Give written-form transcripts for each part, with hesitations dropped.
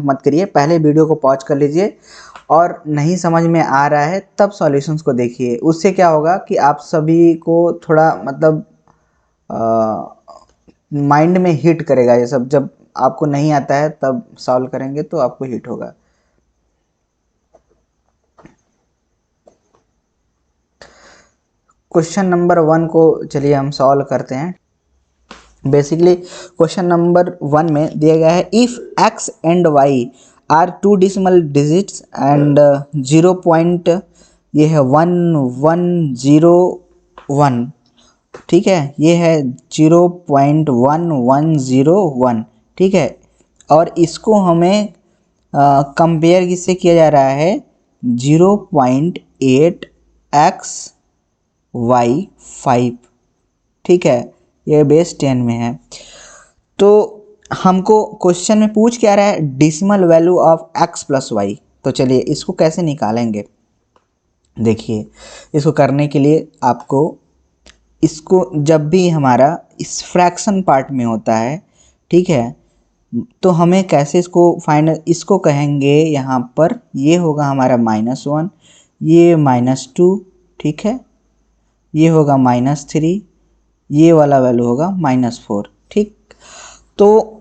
मत करिए, पहले वीडियो को पॉज कर लीजिए और नहीं समझ में आ रहा है तब सॉल्यूशंस को देखिए। उससे क्या होगा कि आप सभी को थोड़ा मतलब माइंड में हिट करेगा ये सब। जब आपको नहीं आता है तब सॉल्व करेंगे तो आपको हिट होगा। क्वेश्चन नंबर 1 को चलिए हम सॉल्व करते हैं। बेसिकली क्वेश्चन नंबर 1 में दिया गया है if x and y are 2 decimal digits and 0 point ये है 1101, ठीक है, ये है 0.1101, ठीक है। और इसको हमें कंपेयर किससे किया जा रहा है 0.8xy5, ठीक है, ये बेस 10 में है। तो हमको क्वेश्चन में पूछ क्या रहा है decimal value of x plus y. तो चलिए इसको कैसे निकालेंगे। देखिए इसको करने के लिए आपको इसको जब भी हमारा इस फ्रैक्शन पार्ट में होता है, ठीक है, तो हमें कैसे इसको फाइनल इसको कहेंगे यहाँ पर ये होगा हमारा -1, ये -2, ठीक है, ये होगा -3, ये वाला वैल्यू होगा -4, ठीक। तो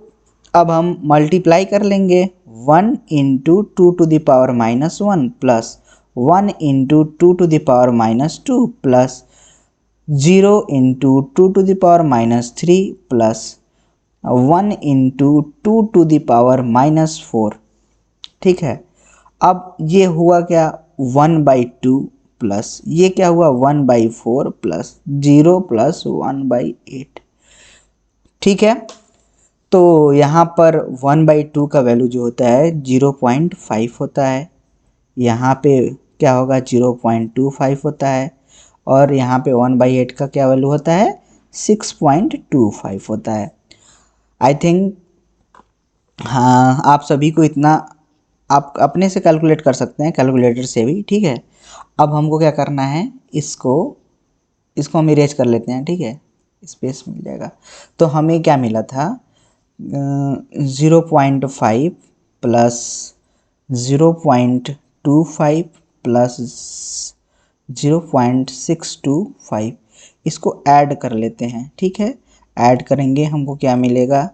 अब हम मल्टीप्लाई कर लेंगे 1 into 2 to the power -1 plus 1 into 2 to the power -2 plus 0 into 2 to the power -3 plus 1 into 2 to the power -4, ठीक है। अब ये हुआ क्या 1/2 प्लस ये क्या हुआ 1/4 प्लस 0 प्लस 1/8, ठीक है। तो यहाँ पर 1/2 का वैल्यू जो होता है 0.5 होता है, यहाँ पे क्या होगा 0.25 होता है, और यहाँ पे 1/8 का क्या वैल्यू होता है 6.25 होता है। आई थिंक हाँ आप सभी को इतना आप अपने से कैलकुलेट कर सकते हैं कैलकुलेटर से भी, ठीक है। अब हमको क्या करना है इसको हम इरेज कर लेते हैं, ठीक है, स्पेस मिल जाएगा। तो हमें क्या मिला था 0.5 प्लस 0.25 प्लस 0.625, इसको ऐड कर लेते हैं, ठीक है। ऐड करेंगे हमको क्या मिलेगा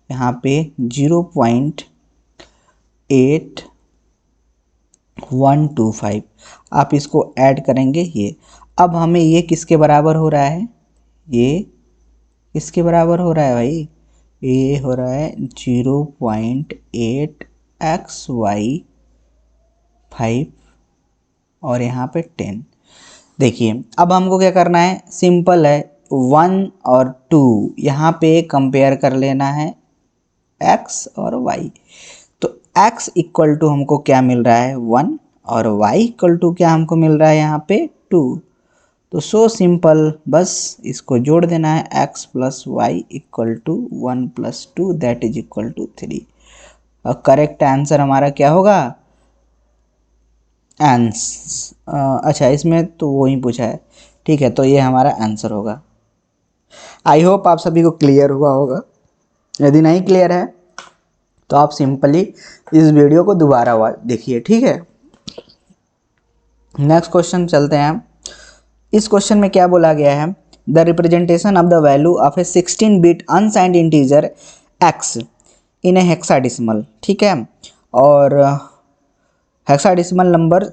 यहाँ पे 0.8125, आप इसको ऐड करेंगे ये। अब हमें ये किसके बराबर हो रहा है, ये किसके बराबर हो रहा है भाई, ये हो रहा है 0.8xy5 और यहाँ पे 10। देखिए अब हमको क्या करना है सिंपल है 1 और 2 यहाँ पे कंपेयर कर लेना है x और y। तो x इक्वल टू हमको क्या मिल रहा है 1 और y इक्वल टू क्या हमको मिल रहा है यहाँ पे 2। तो सो सिंपल, बस इसको जोड़ देना है x plus y equal to 1 प्लस 2 दैट इज इक्वल टू 3। और करेक्ट आंसर हमारा क्या होगा अच्छा इसमें तो वो ही पूछा है, ठीक है, तो ये हमारा आंसर होगा। आई होप आप सभी को क्लियर हुआ होगा। यदि नहीं क्लियर है तो आप सिंपली इस वीडियो को दोबारा देखिए, ठीक है। नेक्स्ट क्वेश्चन चलते हैं। इस क्वेश्चन में क्या बोला गया है the representation of the value of A 16 bit unsigned integer x in A hexadecimal, ठीक है, और हेक्साडेसिमल नंबर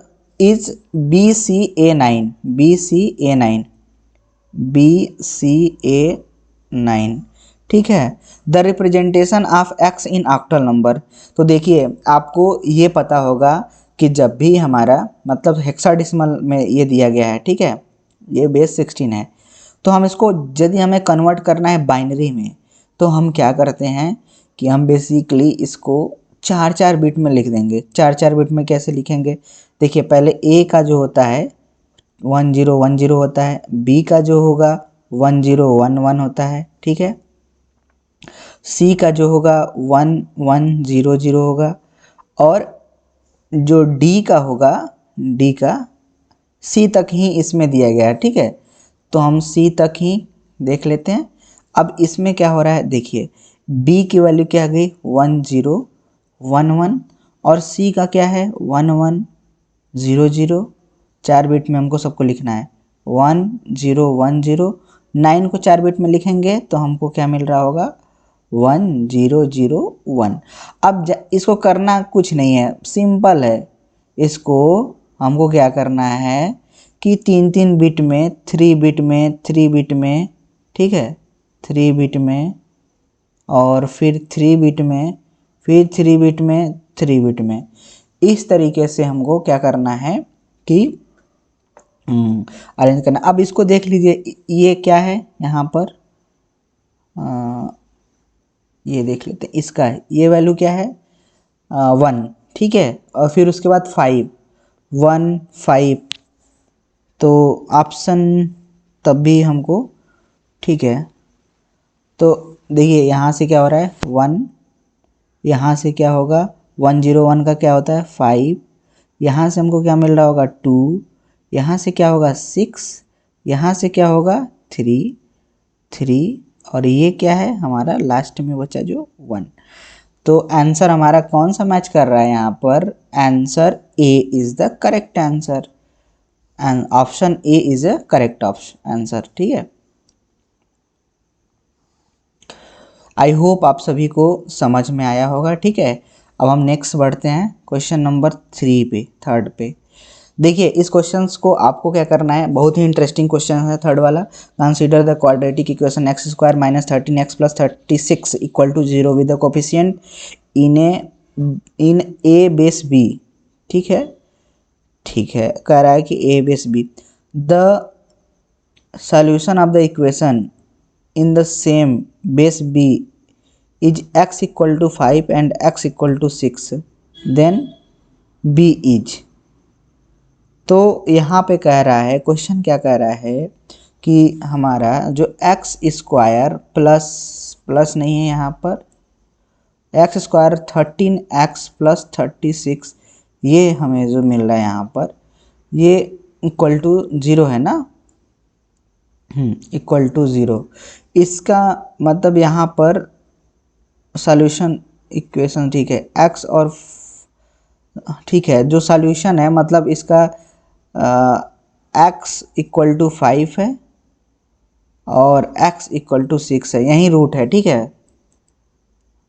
इज BCA9, ठीक है। The representation of x in octal number. तो देखिए आपको ये पता होगा कि जब भी हमारा मतलब हेक्साडेसिमल में ये दिया गया है, ठीक है, ये बेस 16 है, तो हम इसको यदि हमें कन्वर्ट करना है बाइनरी में तो हम क्या करते हैं कि हम बेसिकली इसको 4-4 बिट में लिख देंगे। 4-4 बिट में कैसे लिखेंगे, देखिए पहले A का जो होता है 1010 होता है, B का जो होगा 1011 होता है, ठीक है, C का जो होगा 1100 होगा, और जो D का होगा D का C तक ही इसमें दिया गया है, ठीक है, तो हम C तक ही देख लेते हैं। अब इसमें क्या हो रहा है देखिए B की वैल्यू क्या आ गई 1 1 और सी का क्या है 1 1 0 0। 4 बिट में हमको सबको लिखना है 1 0 1 0। 9 को 4 बिट में लिखेंगे तो हमको क्या मिल रहा होगा 1 0 0 1। अब इसको करना कुछ नहीं है, सिंपल है। इसको हमको क्या करना है कि 3 बिट में 3 बिट में 3 बिट में, ठीक है, 3 बिट में और फिर 3 बिट में, फिर 3 बिट में 3 बिट में, इस तरीके से हमको क्या करना है कि अरेंज करना। अब इसको देख लीजिए, ये क्या है यहाँ पर, ये देख लेते हैं इसका, ये वैल्यू क्या है 1, ठीक है, और फिर उसके बाद 5 1 5, तो ऑप्शन तब भी हमको, ठीक है, तो देखिए यहाँ से क्या हो रहा है 1, यहाँ से क्या होगा 1 0 1 का क्या होता है 5, यहाँ से हमको क्या मिल रहा होगा 2, यहाँ से क्या होगा 6, यहाँ से क्या होगा 3 3, और ये क्या है हमारा लास्ट में बचा जो 1। तो आंसर हमारा कौन सा मैच कर रहा है यहाँ पर, answer A is the correct answer, and option A is a correct option answer, ठीक है। आई होप आप सभी को समझ में आया होगा, ठीक है। अब हम नेक्स्ट बढ़ते हैं क्वेश्चन नंबर 3 पे, थर्ड पे। देखिए इस क्वेश्चंस को आपको क्या करना है, बहुत ही इंटरेस्टिंग क्वेश्चन है थर्ड वाला। Consider the quadratic equation x square minus 13x plus 36 equal to 0 with the coefficient in A base B, ठीक है, ठीक है, कह रहा है कि A base B, the solution of the equation in the same base b is x equal to 5 and x equal to 6, then b is। तो यहाँ पे कह रहा है, क्वेश्चन क्या कह रहा है कि हमारा जो एक्स स्क्वायर प्लस प्लस नहीं है यहाँ पर, एक्स स्क्वायर 13x प्लस 36, ये हमें जो मिल रहा है यहाँ पर, ये इक्वल टू 0 है ना, इक्वल टू 0। इसका मतलब यहाँ पर सॉल्यूशन इक्वेशन, ठीक है, एक्स और, ठीक है, जो सॉल्यूशन है मतलब इसका एक्स इक्वल टू 5 है और एक्स इक्वल टू 6 है, यही रूट है, ठीक है।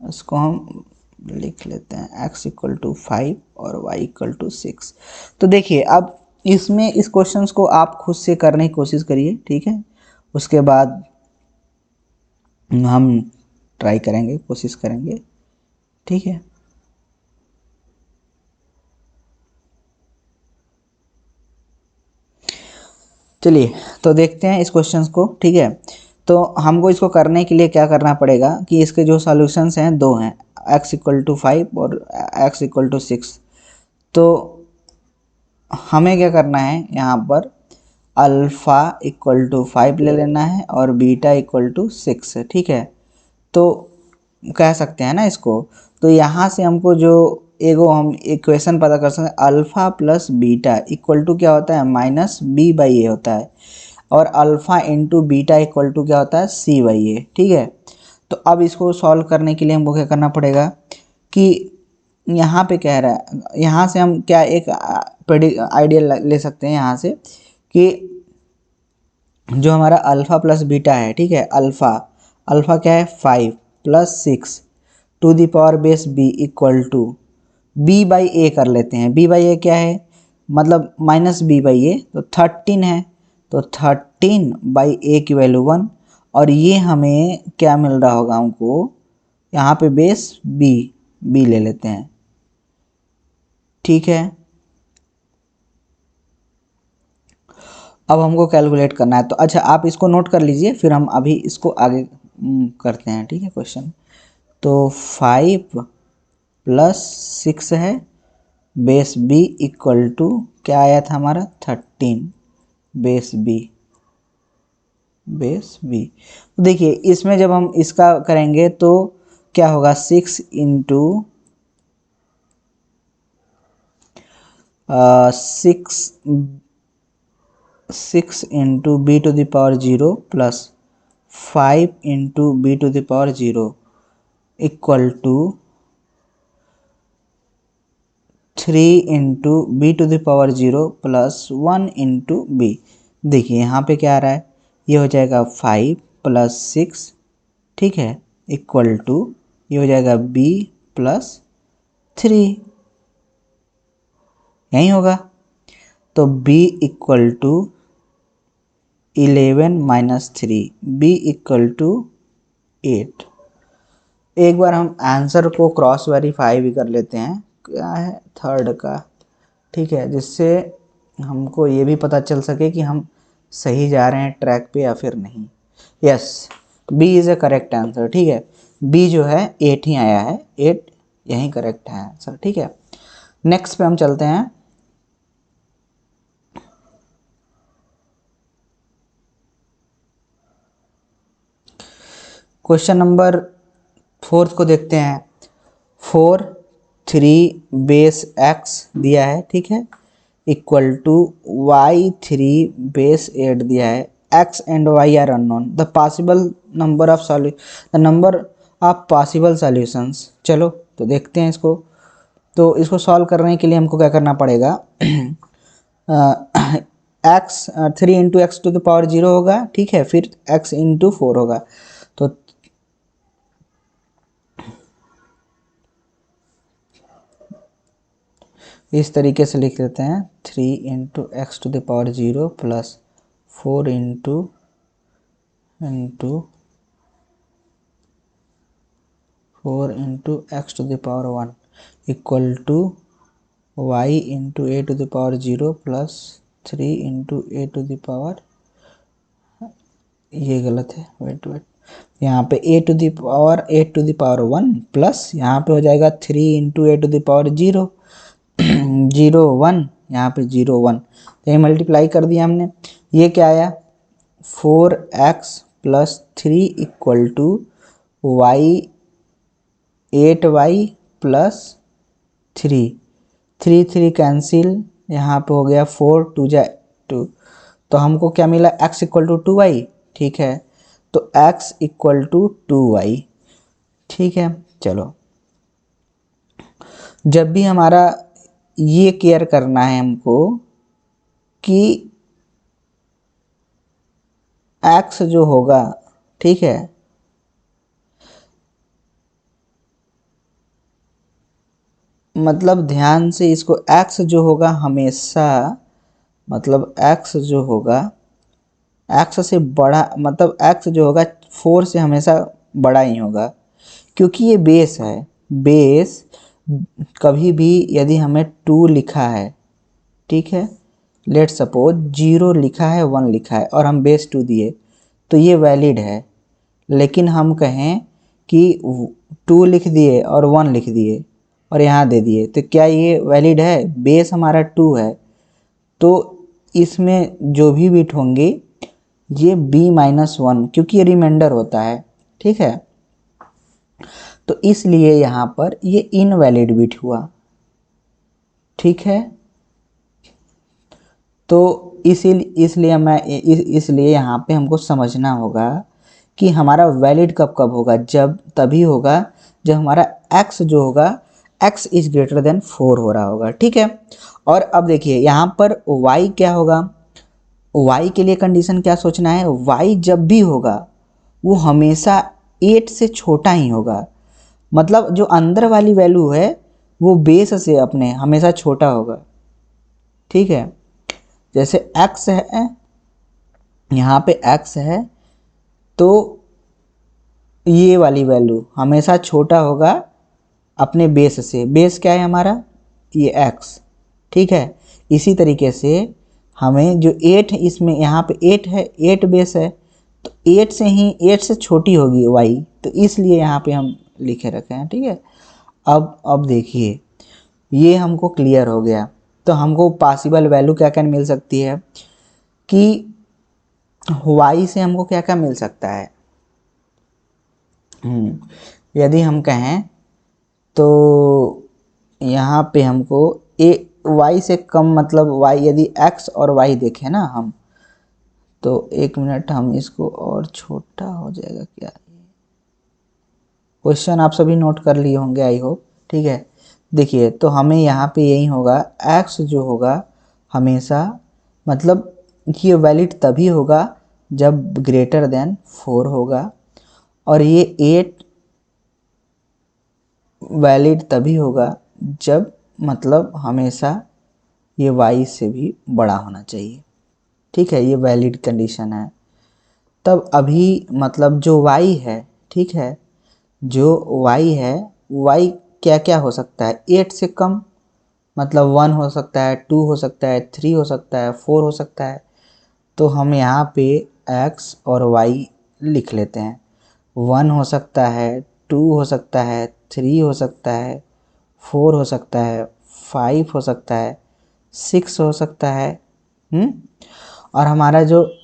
इसको हम लिख लेते हैं एक्स इक्वल टू 5 और वाई इक्वल टू 6। तो देखिए अब इसमें इस क्वेश्चंस को आप खुद से करने की कोशिश करिए, ठीक है, उसके बाद हम ट्राई करेंगे, कोशिश करेंगे, ठीक है। चलिए तो देखते हैं इस क्वेश्चंस को, ठीक है। तो हमको इसको करने के लिए क्या करना पड़ेगा कि इसके जो सॉल्यूशंस हैं दो हैं, x इक्वल टू 5 और x इक्वल टू 6। तो हमें क्या करना है यहाँ पर, अल्फ़ा इक्वल टू 5 ले लेना है और बीटा इक्वल टू 6, ठीक है। तो कह सकते हैं ना इसको, तो यहाँ से हमको जो एगो हम इक्वेशन पता कर सकते हैं, alpha plus beta equal to क्या होता है माइनस बी बाई ए होता है, और alpha into beta equal to क्या होता है सी बाई ए, ठीक है। तो अब इसको सॉल्व करने के लिए हमको क्या करना पड़ेगा कि यहाँ पे कह रहा है, यहाँ से हम क्या एक आइडिया ले सकते हैं यहाँ से कि जो हमारा अल्फ़ा प्लस बीटा है, ठीक है, अल्फ़ा अल्फ़ा क्या है 5 plus 6 to the power base B equal to B by A कर लेते हैं। बी बाई ए क्या है मतलब माइनस बी बाई ए, तो 13 है, तो 13 बाई ए की वैल्यू 1, और ये हमें क्या मिल रहा होगा हमको यहाँ पे बेस बी, बी ले लेते हैं, ठीक है। अब हमको कैलकुलेट करना है, तो अच्छा आप इसको नोट कर लीजिए, फिर हम अभी इसको आगे करते हैं, ठीक है क्वेश्चन। तो 5 प्लस 6 है बेस बी इक्वल टू क्या आया था हमारा 13 बेस बी, बेस बी। तो देखिए इसमें जब हम इसका करेंगे तो क्या होगा 6 into 6 into B to the power 0 plus 5 into B to the power 0 equal to 3 into B to the power 0 plus 1 into B. देखिए यहाँ पे क्या आ रहा है, ये हो जाएगा 5 प्लस 6, ठीक है, इक्वल टू ये हो जाएगा b प्लस 3, यही होगा। तो b equal to 11 minus 3, b equal to 8। एक बार हम आंसर को क्रॉस वेरीफाई भी कर लेते हैं, क्या है थर्ड का, ठीक है, जिससे हमको ये भी पता चल सके कि हम सही जा रहे हैं ट्रैक पे या फिर नहीं। Yes, B is a correct answer, ठीक है, बी जो है 8 ही आया है, 8 यही करेक्ट है आंसर, ठीक है। नेक्स्ट पे हम चलते हैं। क्वेश्चन नंबर 4 को देखते हैं। 4 3 बेस x दिया है, ठीक है, इक्वल टू y 3 बेस 8 दिया है। x and y are unknown, the possible number of the number of possible solutions. चलो तो देखते हैं इसको। तो इसको सॉल्व करने के लिए हमको क्या करना पड़ेगा, x 3 into x to the power 0 होगा, ठीक है, फिर x इंटू 4 होगा। तो इस तरीके से लिख लेते हैं, 3 into x to the power 0 plus 4 into 4 into x to the power 1 equal to y into a to the power 0 plus 3 into a to the power, ये गलत है, वेट यहाँ पे a to the power 8 to the power 1 plus यहाँ पे हो जाएगा 3 into a to the power 0 0 1, यहाँ पे 0 1, तो ये मल्टीप्लाई कर दिया हमने। ये क्या आया, 4x plus 3 equal to y 8y प्लस 3, 3 3 कैंसिल, यहाँ पे हो गया 4 2 जा 2, तो हमको क्या मिला, x इक्वल टू 2y, ठीक है, तो x इक्वल टू 2y, ठीक है। चलो, जब भी हमारा ये केयर करना है हमको कि x जो होगा, ठीक है, मतलब ध्यान से इसको, x जो होगा हमेशा, मतलब x जो होगा x से बड़ा, मतलब x जो होगा 4 से हमेशा बड़ा ही होगा, क्योंकि ये बेस है। बेस कभी भी यदि हमें 2 लिखा है, ठीक है, लेट सपोज 0 लिखा है 1 लिखा है और हम बेस 2 दिए, तो ये वैलिड है। लेकिन हम कहें कि 2 लिख दिए और 1 लिख दिए और यहाँ दे दिए, तो क्या ये वैलिड है? बेस हमारा 2 है, तो इसमें जो भी बिट होंगे ये b-1, क्योंकि ये रिमाइंडर होता है, ठीक है, तो इसलिए यहाँ पर ये इनवैलिड बिट हुआ, ठीक है। तो इसलिए यहाँ पे हमको समझना होगा कि हमारा वैलिड कब कब होगा, जब तभी होगा जब हमारा x जो होगा x इज ग्रेटर देन 4 हो रहा होगा, ठीक है। और अब देखिए यहाँ पर y क्या होगा, y के लिए कंडीशन क्या सोचना है, y जब भी होगा वो हमेशा 8 से छोटा ही होगा, मतलब जो अंदर वाली वैल्यू है वो बेस से अपने हमेशा छोटा होगा, ठीक है। जैसे x है, यहाँ पे x है, तो ये वाली वैल्यू हमेशा छोटा होगा अपने बेस से। बेस क्या है हमारा, ये x, ठीक है। इसी तरीके से हमें जो 8 इसमें यहाँ पे 8 है, 8 बेस है, तो 8 से ही 8 से छोटी होगी y, तो इसलिए यहाँ पे हम लिखे रखे हैं, ठीक है। अब देखिए ये हमको क्लियर हो गया, तो हमको पॉसिबल वैल्यू क्या क्या मिल सकती है कि y से हमको क्या क्या मिल सकता है। यदि हम कहें तो यहाँ पे हमको y से कम, मतलब y यदि x और y देखें ना हम, तो एक मिनट हम इसको और छोटा हो जाएगा क्या, क्वेश्चन आप सभी नोट कर लिए होंगे आई होप, ठीक है। देखिए तो हमें यहाँ पे यही होगा, x जो होगा हमेशा मतलब ये वैलिड तभी होगा जब ग्रेटर देन 4 होगा, और ये 8 वैलिड तभी होगा जब मतलब हमेशा ये y से भी बड़ा होना चाहिए। ठीक है, ये वैलिड कंडीशन है। तब अभी मतलब जो y है, ठीक है, जो y है, y क्या क्या हो सकता है, 8 से कम मतलब 1 हो सकता है, 2 हो सकता है, 3 हो सकता है, 4 हो सकता है। तो हम यहाँ पे x और y लिख लेते हैं। 1 हो सकता है, 2 हो सकता है, 3 हो सकता है, 4 हो सकता है, 5 हो सकता है, 6 हो सकता है। और हमारा जो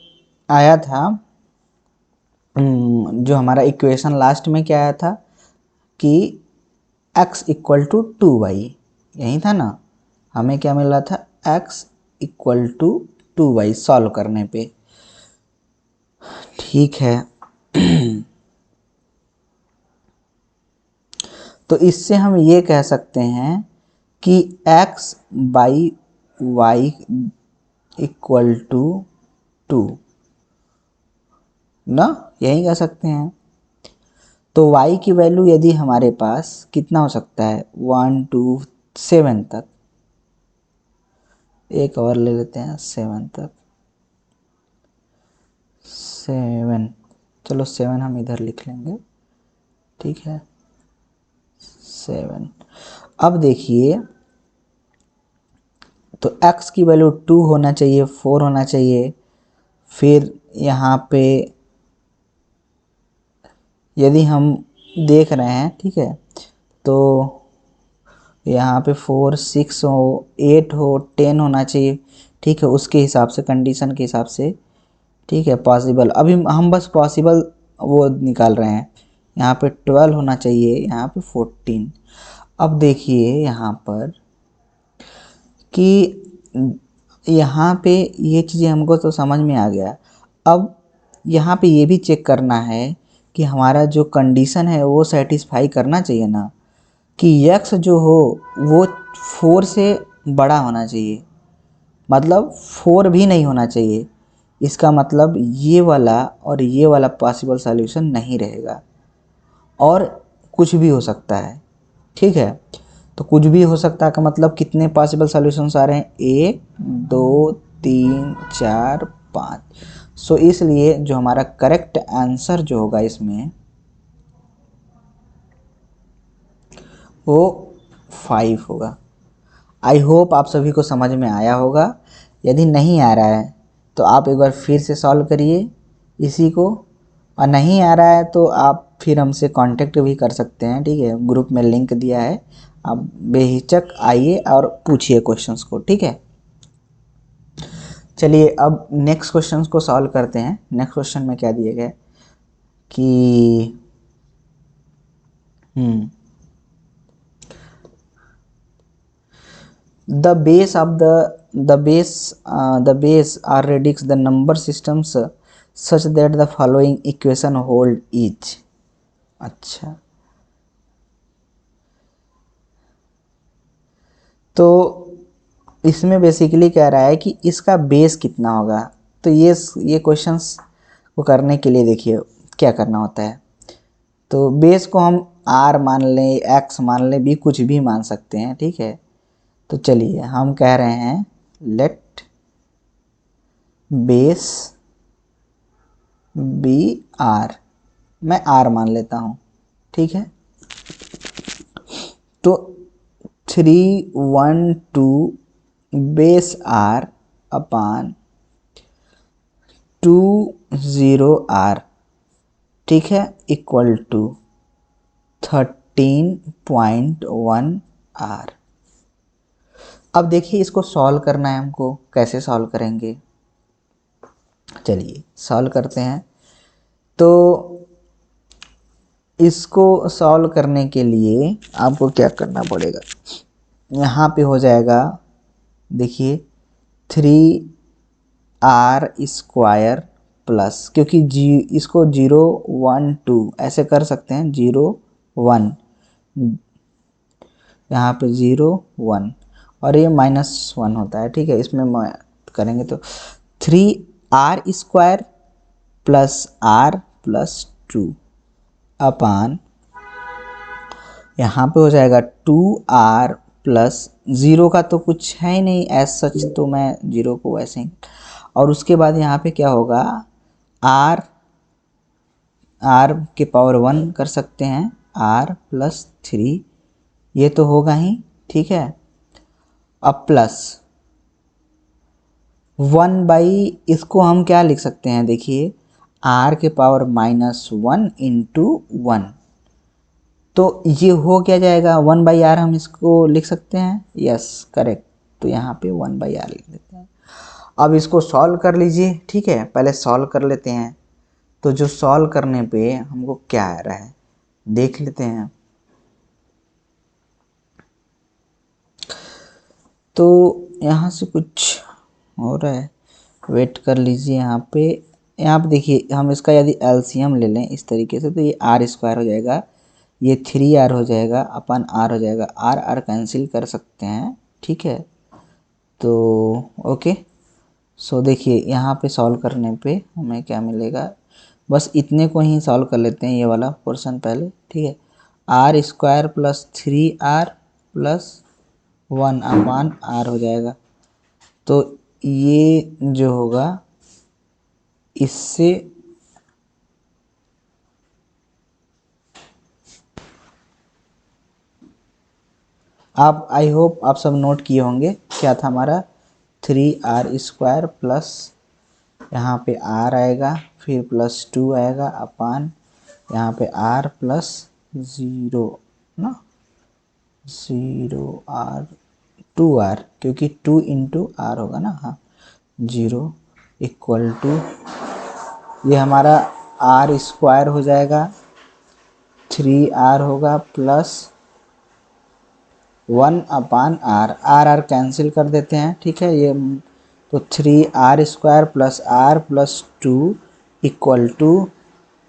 आया था, जो हमारा इक्वेशन लास्ट में क्या आया था कि x इक्वल टू 2y, यही था ना, हमें क्या मिल रहा था, x equal to 2y solve करने पे। ठीक है तो इससे हम ये कह सकते हैं कि x by y equal to 2 ना, यही कह सकते हैं। तो y की वैल्यू यदि हमारे पास कितना हो सकता है, 1 2 7 तक, एक और ले लेते हैं 7 तक, 7, चलो 7 हम इधर लिख लेंगे। ठीक है 7। अब देखिए तो x की वैल्यू 2 होना चाहिए, 4 होना चाहिए। फिर यहाँ पे यदि हम देख रहे हैं, ठीक है, तो यहाँ पे 4 6 हो, 8 हो, 10 होना चाहिए। ठीक है, उसके हिसाब से, कंडीशन के हिसाब से। ठीक है, पॉसिबल अभी हम बस पॉसिबल वो निकाल रहे हैं। यहाँ पे 12 होना चाहिए, यहाँ पे 14। अब देखिए यहाँ पर कि यहाँ पे ये चीज़ें हमको तो समझ में आ गया। अब यहाँ पे ये भी चेक करना है कि हमारा जो कंडीशन है वो सेटिस्फाई करना चाहिए ना, कि यक्स जो हो वो 4 से बड़ा होना चाहिए, मतलब 4 भी नहीं होना चाहिए। इसका मतलब ये वाला और ये वाला पॉसिबल सॉल्यूशन नहीं रहेगा, और कुछ भी हो सकता है। ठीक है, तो कुछ भी हो सकता है का मतलब कितने पॉसिबल सॉल्यूशंस आ रहे हैं, 1 2 3 4 5। सो इसलिए जो हमारा करेक्ट आंसर जो होगा इसमें वो 5 होगा। आई होप आप सभी को समझ में आया होगा। यदि नहीं आ रहा है तो आप एक बार फिर से सॉल्व करिए इसी को, और नहीं आ रहा है तो आप फिर हमसे कांटेक्ट भी कर सकते हैं। ठीक है, ग्रुप में लिंक दिया है, आप बेहिचक आइए और पूछिए क्वेश्चंस को। ठीक है, चलिए अब नेक्स्ट क्वेश्चंस को सॉल्व करते हैं। नेक्स्ट क्वेश्चन में क्या दिए गए कि the base of the base are radix the number systems such that the following equation hold each। अच्छा, तो इसमें बेसिकली कह रहा है कि इसका बेस कितना होगा। तो ये क्वेश्चंस को करने के लिए देखिए क्या करना होता है। तो बेस को हम r मान लें, x मान लें, b कुछ भी मान सकते हैं। ठीक है, तो चलिए हम कह रहे हैं लेट बेस बी आर, मैं r मान लेता हूँ। ठीक है, तो 3 1 2 बेस r अपान 2 0 r, ठीक है, इक्वल टू 13.1 r। अब देखिए इसको सॉल्व करना है हमको, कैसे सॉल्व करेंगे, चलिए सॉल्व करते हैं। तो इसको सॉल्व करने के लिए आपको क्या करना पड़ेगा, यहाँ पे हो जाएगा देखिए 3r स्क्वायर प्लस, क्योंकि इसको 0 1 2 ऐसे कर सकते हैं, 0 1 यहाँ पे 0 1 और ये -1 होता है, ठीक है। इसमें करेंगे तो 3r² प्लस r प्लस 2 अपान यहाँ पे हो जाएगा 2r प्लस 0 का तो कुछ है ही नहीं एज सच, तो मैं 0 को वैसे ही, और उसके बाद यहाँ पे क्या होगा, r के पावर 1 कर सकते हैं, r प्लस 3 ये तो होगा ही, ठीक है। अब प्लस 1 इसको हम क्या लिख सकते हैं, देखिए r के पावर -1 इंटू 1, तो ये हो क्या जाएगा 1/r, हम इसको लिख सकते हैं, यस करेक्ट। तो यहाँ पे 1/r लिख देते हैं। अब इसको सॉल्व कर लीजिए, ठीक है। पहले सॉल्व कर लेते हैं, तो जो सॉल्व करने पे हमको क्या आ रहा है देख लेते हैं। तो यहाँ से कुछ हो रहा है, वेट कर लीजिए। यहाँ पे देखिए, हम इसका यदि एलसीएम ले लें इस तरीके से, तो ये r² हो जाएगा, ये 3r हो जाएगा अपन r हो जाएगा, r कैंसिल कर सकते हैं, ठीक है। तो ओके, सो देखिए यहाँ पे सॉल्व करने पे हमें क्या मिलेगा, बस इतने को ही सॉल्व कर लेते हैं, ये वाला पोर्शन पहले, ठीक है। r² प्लस 3r प्लस 1 अपान r हो जाएगा। तो ये जो होगा इससे आप, आई होप आप सब नोट किए होंगे, क्या था हमारा 3r² प्लस यहाँ पे r आएगा, फिर प्लस 2 आएगा अपान यहाँ पे r प्लस 0 ना, 0r 2r, क्योंकि 2 इंटू r होगा ना, हाँ 0 इक्वल टू ये हमारा r² हो जाएगा, 3r होगा प्लस 1 अपान r कैंसिल कर देते हैं, ठीक है। ये तो 3r² plus r plus 2 equal to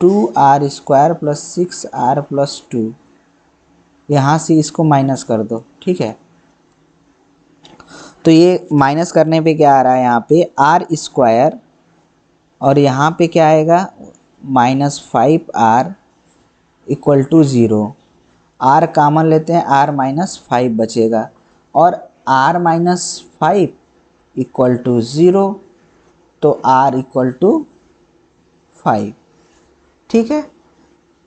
2r² plus 6r plus 2, यहाँ से इसको माइनस कर दो, ठीक है। तो ये माइनस करने पे क्या आ रहा है, यहाँ पे r² और यहाँ पे क्या आएगा -5r equal to 0, r common लेते हैं, r -5 बचेगा, और r -5 इक्वल टू 0, तो r इक्वल टू 5, ठीक है।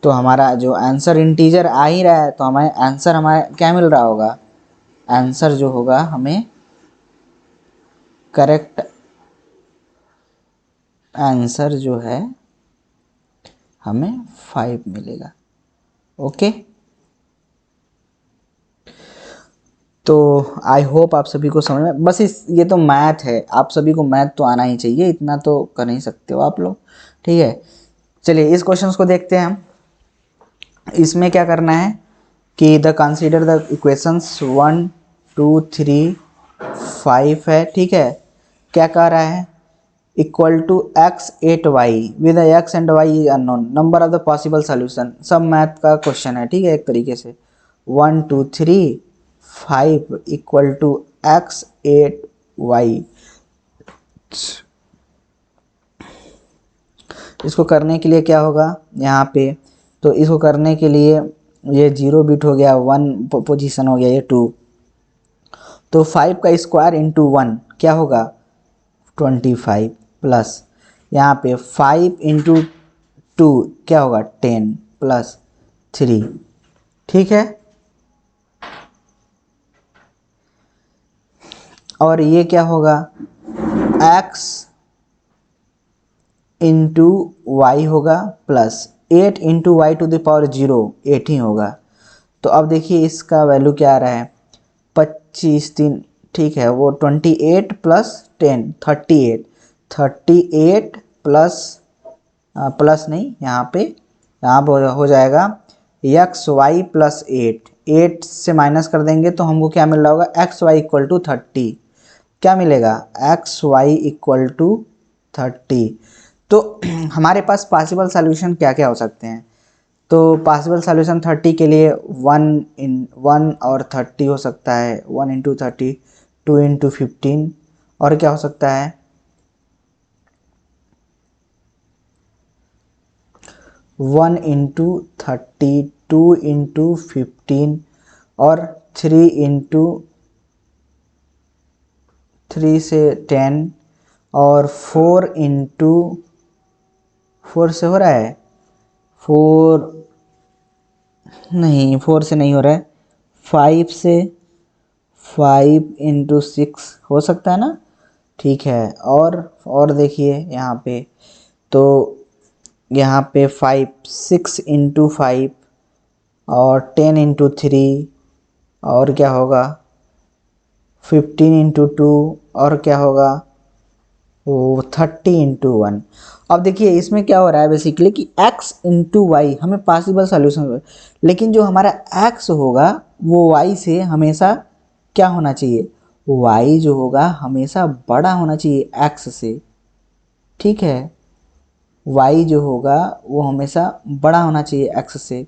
तो हमारा जो आंसर इंटीजर आ ही रहा है, तो हमें आंसर हमारा क्या मिल रहा होगा, आंसर जो होगा हमें करेक्ट आंसर जो है हमें 5 मिलेगा, ओके। तो आई होप आप सभी को समझ में, बस ये तो मैथ है, आप सभी को मैथ तो आना ही चाहिए, इतना तो कर नहीं सकते हो आप लोग, ठीक है। चलिए इस क्वेश्चन को देखते हैं हम। इसमें क्या करना है कि द कंसीडर द इक्वेशंस 1 2 3 5 है, ठीक है। क्या कह रहा है, equal to x 8y with x and y is unknown, number of the possible solution, सब मैथ का क्वेश्चन है, ठीक है। एक तरीके से 1 2 3 5 इक्वल टू x 8y, इसको करने के लिए क्या होगा यहाँ पे, तो इसको करने के लिए ये 0 बिट हो गया, 1 पोजीशन हो गया, ये 2, तो 5 का स्क्वायर इंटू 1 क्या होगा 25 प्लस यहाँ पे 5 इंटू 2 क्या होगा 10 प्लस 3, ठीक है। और ये क्या होगा x इंटू वाई होगा plus 8 into y to the power 0, 8 ही होगा। तो अब देखिए इसका वैल्यू क्या आ रहा है 25 3, ठीक है। वो 28 प्लस 10 38 प्लस प्लस नहीं, यहाँ पे हो जाएगा एक्स वाई प्लस 8 से माइनस कर देंगे तो हमको क्या मिल रहा होगा एक्स वाई इक्वल टू 30, क्या मिलेगा एक्स वाई इक्वल टू 30। तो हमारे पास पॉसिबल सॉल्यूशन क्या क्या हो सकते हैं, तो पॉसिबल सॉल्यूशन 30 के लिए 1 और 30 हो सकता है, 1 इंटू 30, 2 इंटू 15, और क्या हो सकता है 1 इंटू 30, 2 इंटू 15 और 3 इंटू 3 से 10 और 4 इंटू 4 से हो रहा है, 4 नहीं, 4 से नहीं हो रहा है, 5 से, 5 इंटू 6 हो सकता है ना। ठीक है, और देखिए यहाँ पे, तो यहाँ पे 5, 6 इंटू 5 और 10 इंटू 3, और क्या होगा 15 इंटू 2, और क्या होगा वो 30 इंटू 1। अब देखिए इसमें क्या हो रहा है बेसिकली कि x इंटू वाई हमें पॉसिबल सॉल्यूशन, लेकिन जो हमारा x होगा वो y से हमेशा क्या होना चाहिए, y जो होगा हमेशा बड़ा होना चाहिए x से। ठीक है, y जो होगा वो हमेशा बड़ा होना चाहिए x से।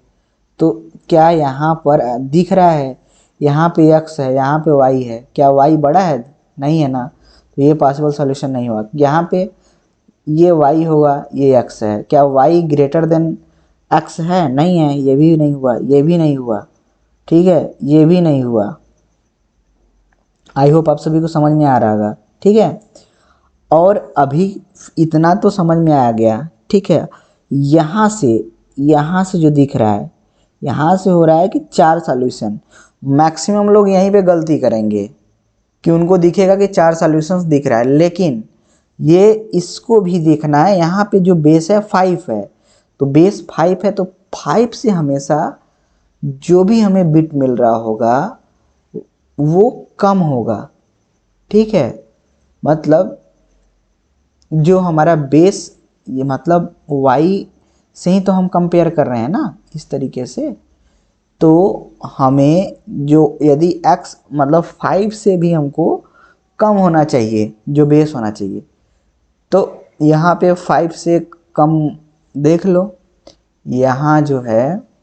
तो क्या यहाँ पर दिख रहा है, यहाँ पे x है, यहाँ पे y है, क्या y बड़ा है, नहीं है ना, तो ये पॉसिबल सॉल्यूशन नहीं हुआ। यहाँ पे ये y होगा, ये x है, क्या y ग्रेटर देन x है, नहीं है, ये भी नहीं हुआ, ये भी नहीं हुआ। ठीक है, ये भी नहीं हुआ। आई होप आप सभी को समझ में आ रहा होगा। ठीक है, और अभी इतना तो समझ में आ गया। ठीक है, यहाँ से जो दिख रहा है, यहाँ से हो रहा है कि 4 सॉल्यूशन, मैक्सिमम लोग यहीं पे गलती करेंगे कि उनको दिखेगा कि 4 सॉल्यूशंस दिख रहा है, लेकिन ये इसको भी देखना है। यहाँ पे जो बेस है 5 है, तो बेस 5 है, तो 5 से हमेशा जो भी हमें बिट मिल रहा होगा वो कम होगा। ठीक है, मतलब जो हमारा बेस, ये मतलब y से ही तो हम कंपेयर कर रहे हैं ना इस तरीके से, तो हमें जो यदि x मतलब 5 से भी हमको कम होना चाहिए, जो बेस होना चाहिए, तो यहाँ पे 5 से कम देख लो, यहाँ जो है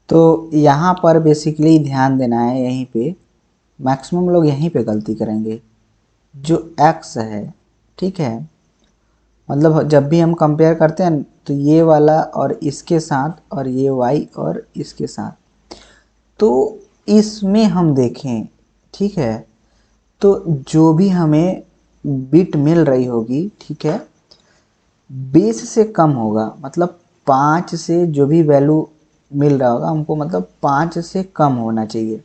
तो यहाँ पर बेसिकली ध्यान देना है, यहीं पे मैक्सिमम लोग यहीं पे गलती करेंगे, जो x है। ठीक है, मतलब जब भी हम कंपेयर करते हैं तो ये वाला और इसके साथ, और ये y और इसके साथ, तो इसमें हम देखें, ठीक है, तो जो भी हमें बिट मिल रही होगी, ठीक है, बेस से कम होगा, मतलब 5 से जो भी वैल्यू मिल रहा होगा हमको, मतलब 5 से कम होना चाहिए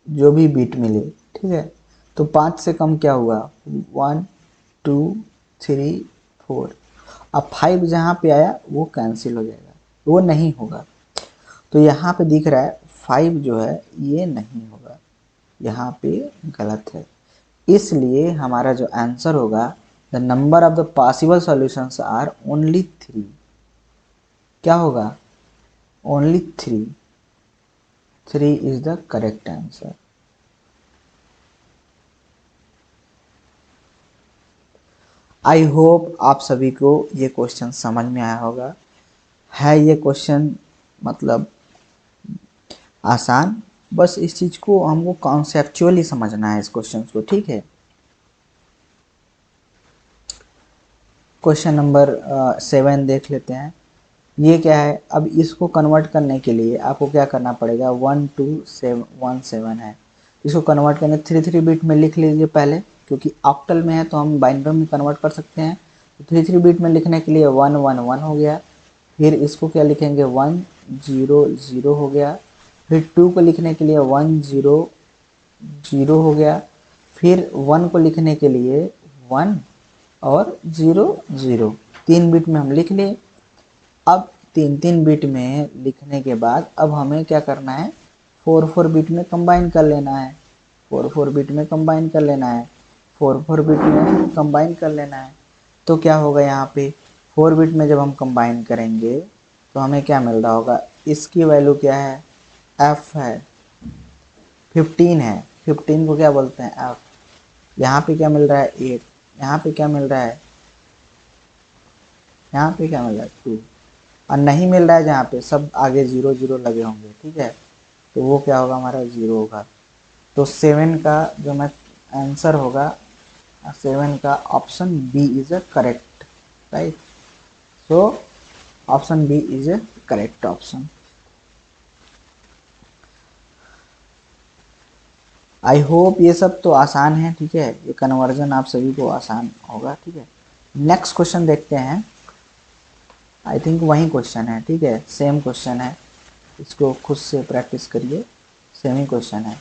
जो भी बिट मिले। ठीक है, तो 5 से कम क्या हुआ, 1 2 3 4, अब 5 जहाँ पे आया वो कैंसिल हो जाएगा, वो नहीं होगा। तो यहाँ पे दिख रहा है 5 जो है ये नहीं होगा, यहाँ पे गलत है। इसलिए हमारा जो आंसर होगा, the number of the possible solutions are only 3। क्या होगा, only 3, 3 is the correct answer. I hope आप सभी को ये क्वेश्चन समझ में आया होगा। है ये क्वेश्चन मतलब आसान, बस इस चीज़ को हमको कॉन्सेप्चुअली समझना है इस क्वेश्चन को। ठीक है, क्वेश्चन नंबर 7 देख लेते हैं। ये क्या है, अब इसको कन्वर्ट करने के लिए आपको क्या करना पड़ेगा, 1 2 7 1 7 है, इसको कन्वर्ट करने 3 बिट में लिख लीजिए पहले, क्योंकि ऑक्टल में है तो हम बाइनरी में कन्वर्ट कर सकते हैं। तो 3 बिट में लिखने के लिए 111 हो गया, फिर इसको क्या लिखेंगे 100 हो गया, फिर 2 को लिखने के लिए 100 हो गया, फिर 1 को लिखने के लिए 1 और 00, 3 बिट में हम लिख लिए। अब 3 बिट में लिखने के बाद अब हमें क्या करना है, 4 बिट में कंबाइन कर लेना है, 4 बिट में कंबाइन कर लेना है, 4 बिट में कंबाइन कर लेना है। तो क्या होगा यहाँ पे 4 बिट में जब हम कंबाइन करेंगे तो हमें क्या मिल रहा होगा, इसकी वैल्यू क्या है, f है, 15 है, 15 को क्या बोलते हैं f। यहाँ पे क्या मिल रहा है 8, यहाँ पे क्या मिल रहा है, यहाँ पे क्या मिल रहा है 2, और नहीं मिल रहा है जहाँ पे सब आगे 0 लगे होंगे, ठीक है, तो वो क्या होगा हमारा 0 होगा। तो 7 का जो मैं आंसर होगा, 7 का option B is a correct, right. So option B is a correct option. I hope ये सब तो आसान है, ठीक है, ये कन्वर्जन आप सभी को आसान होगा, ठीक है। नेक्स्ट क्वेश्चन देखते हैं, आई थिंक वही क्वेश्चन है, ठीक है, सेम क्वेश्चन है, इसको खुद से प्रैक्टिस करिए, सेम ही क्वेश्चन है,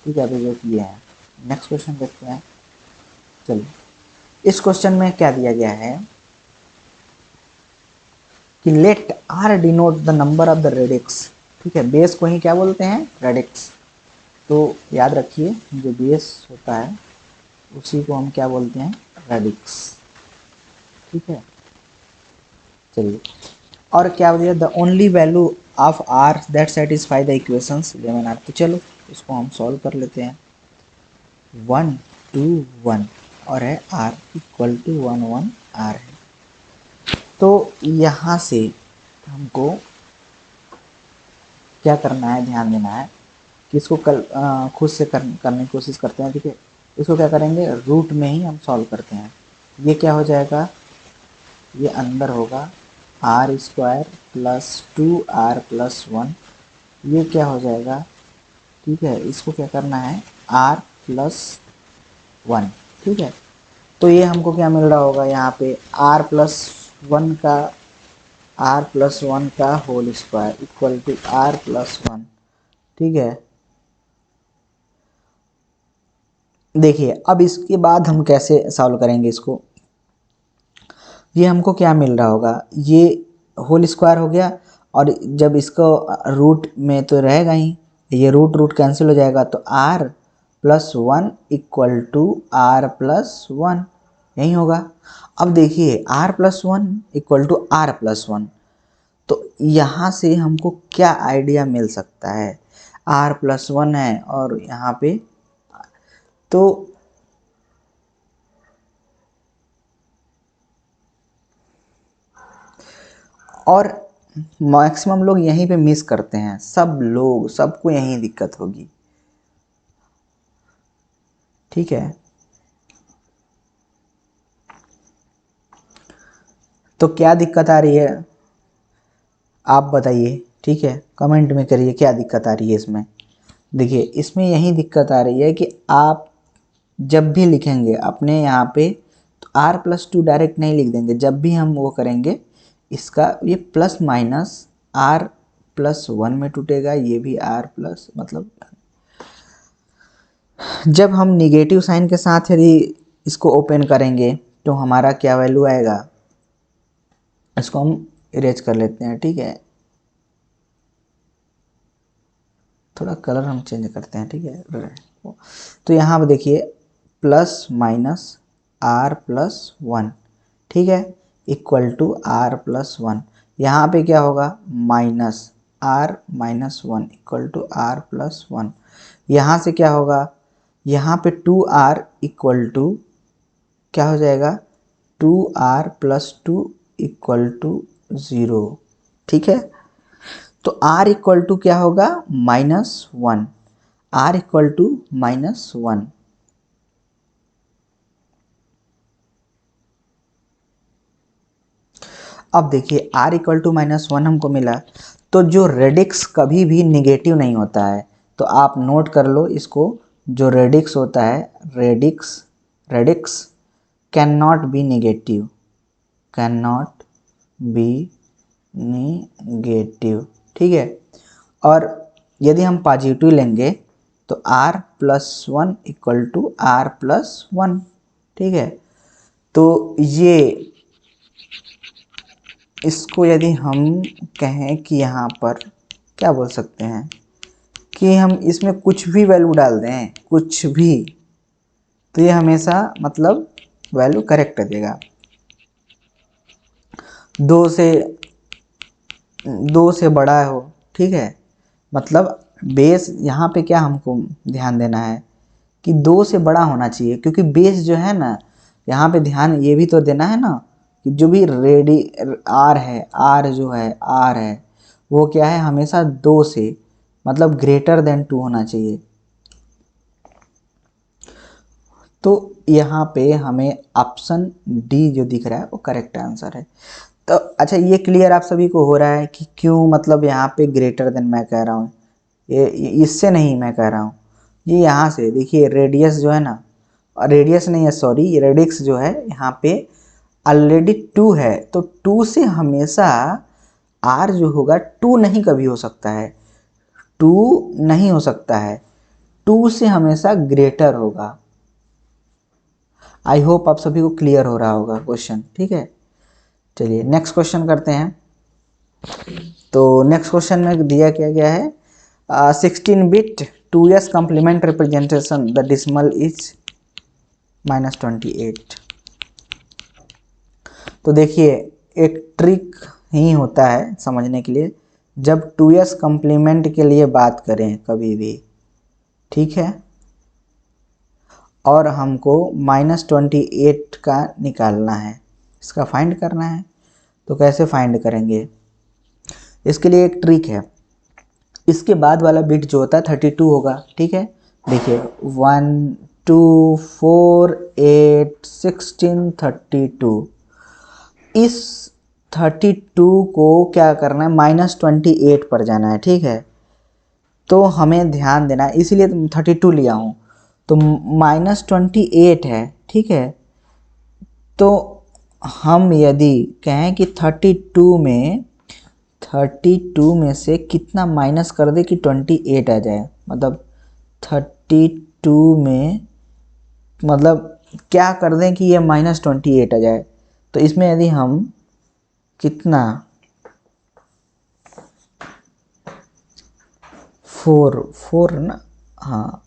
ठीक है, अभी जो किए हैं। नेक्स्ट क्वेश्चन देखते हैं। चलिए, इस क्वेश्चन में क्या दिया गया है कि let R denote the number of the radix, ठीक है, बेस को ही क्या बोलते हैं, रेडिक्स। तो याद रखिए जो बेस होता है उसी को हम क्या बोलते हैं, रेडिक्स, ठीक है। चलिए, और क्या बोलिए, the only value of R that satisfy the equations 11 R. तो चलो इसको हम सॉल्व कर लेते हैं। 1 2 1 और है आर इक्वल टू 1 1 आर है। तो यहाँ से हमको क्या करना है, ध्यान देना है कि इसको खुद से करने की कोशिश करते हैं, ठीक है। इसको क्या करेंगे, रूट में ही हम सॉल्व करते हैं। ये क्या हो जाएगा, ये अंदर होगा आर स्क्वायर प्लस 2r+1, ये क्या हो जाएगा, ठीक है, इसको क्या करना है r+1, ठीक है। तो ये हमको क्या मिल रहा होगा यहाँ पे r+1 का whole square equal to r+1, ठीक है। देखिए अब इसके बाद हम कैसे सॉल्व करेंगे इसको, ये हमको क्या मिल रहा होगा, ये होल स्क्वायर हो गया, और जब इसको रूट में तो रहेगा ही, ये रूट रूट कैंसिल हो जाएगा, तो r+1 इक्वल टू r+1 यही होगा। अब देखिए r+1 इक्वल टू r+1, तो यहाँ से हमको क्या आइडिया मिल सकता है, r+1 है और यहाँ पे तो और मैक्सिमम लोग यहीं पे मिस करते हैं, सब लोग, सबको यहीं दिक्कत होगी, ठीक है। तो क्या दिक्कत आ रही है आप बताइए, ठीक है, कमेंट में करिए क्या दिक्कत आ रही है इसमें। देखिए इसमें यही दिक्कत आ रही है कि आप जब भी लिखेंगे अपने यहाँ पे तो r+2 डायरेक्ट नहीं लिख देंगे, जब भी हम वो करेंगे इसका ये प्लस माइनस r+1 में टूटेगा, ये भी r प्लस, मतलब जब हम निगेटिव साइन के साथ यदि इसको ओपन करेंगे तो हमारा क्या वैल्यू आएगा, इसको हम इरेज कर लेते हैं, ठीक है, थोड़ा कलर हम चेंज करते हैं, ठीक है। तो यहाँ पर देखिए +-r+1, ठीक है, इक्वल टू r+1, यहाँ पे क्या होगा -r-1 इक्वल टू r+1, यहाँ से क्या होगा, यहाँ पे 2r इक्वल टू क्या हो जाएगा 2r+2 इक्वल टू 0, ठीक है। तो r इक्वल टू क्या होगा -1, r इक्वल टू -1। अब देखिए r इक्वल टू -1 हमको मिला, तो जो रेडिक्स कभी भी निगेटिव नहीं होता है, तो आप नोट कर लो इसको, जो रेडिक्स होता है, radix can not B negative, can not B negative, ठीक है। और यदि हम पॉजिटिव लेंगे तो r+1 इक्वल टू r+1, ठीक है। तो ये इसको यदि हम कहें कि यहाँ पर क्या बोल सकते हैं कि हम इसमें कुछ भी वैल्यू डाल दें, कुछ भी, तो ये हमेशा मतलब वैल्यू करेक्ट देगा। 2 से बड़ा हो, ठीक है, मतलब बेस यहाँ पे क्या हमको ध्यान देना है कि 2 से बड़ा होना चाहिए, क्योंकि बेस जो है ना, यहाँ पे ध्यान ये भी तो देना है ना कि जो भी आर है, आर है वो क्या है, हमेशा 2 से मतलब ग्रेटर देन 2 होना चाहिए। तो यहाँ पे हमें ऑप्शन डी जो दिख रहा है वो करेक्ट आंसर है। तो अच्छा, ये क्लियर आप सभी को हो रहा है कि क्यों मतलब यहाँ पे ग्रेटर देन मैं कह रहा हूँ, ये इससे नहीं मैं कह रहा हूँ, ये यहाँ से देखिए रेडियस जो है ना, रेडियस नहीं है सॉरी, रेडिक्स जो है यहाँ पे ऑलरेडी 2 है, तो 2 से हमेशा r जो होगा 2 नहीं कभी हो सकता है, 2 नहीं हो सकता है, 2 से हमेशा ग्रेटर होगा। आई होप आप सभी को क्लियर हो रहा होगा क्वेश्चन, ठीक है। चलिए नेक्स्ट क्वेश्चन करते हैं। तो नेक्स्ट क्वेश्चन में दिया क्या गया है, 16 bit 2s complement representation the decimal is -28। तो देखिए एक ट्रिक ही होता है समझने के लिए, जब 2s कॉम्प्लीमेंट के लिए बात करें कभी भी, ठीक है, और हमको -28 का निकालना है, इसका फाइंड करना है, तो कैसे फाइंड करेंगे, इसके लिए एक ट्रिक है। इसके बाद वाला बिट जो होता है 32 होगा, ठीक है। देखिए 1 2 4 8 16 32, इस 32 को क्या करना है, -28 पर जाना है, ठीक है। तो हमें ध्यान देना है, इसीलिए 32 लिया हूँ, तो -28 है, ठीक है। तो हम यदि कहें कि 32 में से कितना माइनस कर दे कि 28 आ जाए, मतलब 32 में मतलब क्या कर दें कि ये -28 आ जाए, तो इसमें यदि हम कितना 4 ना, हाँ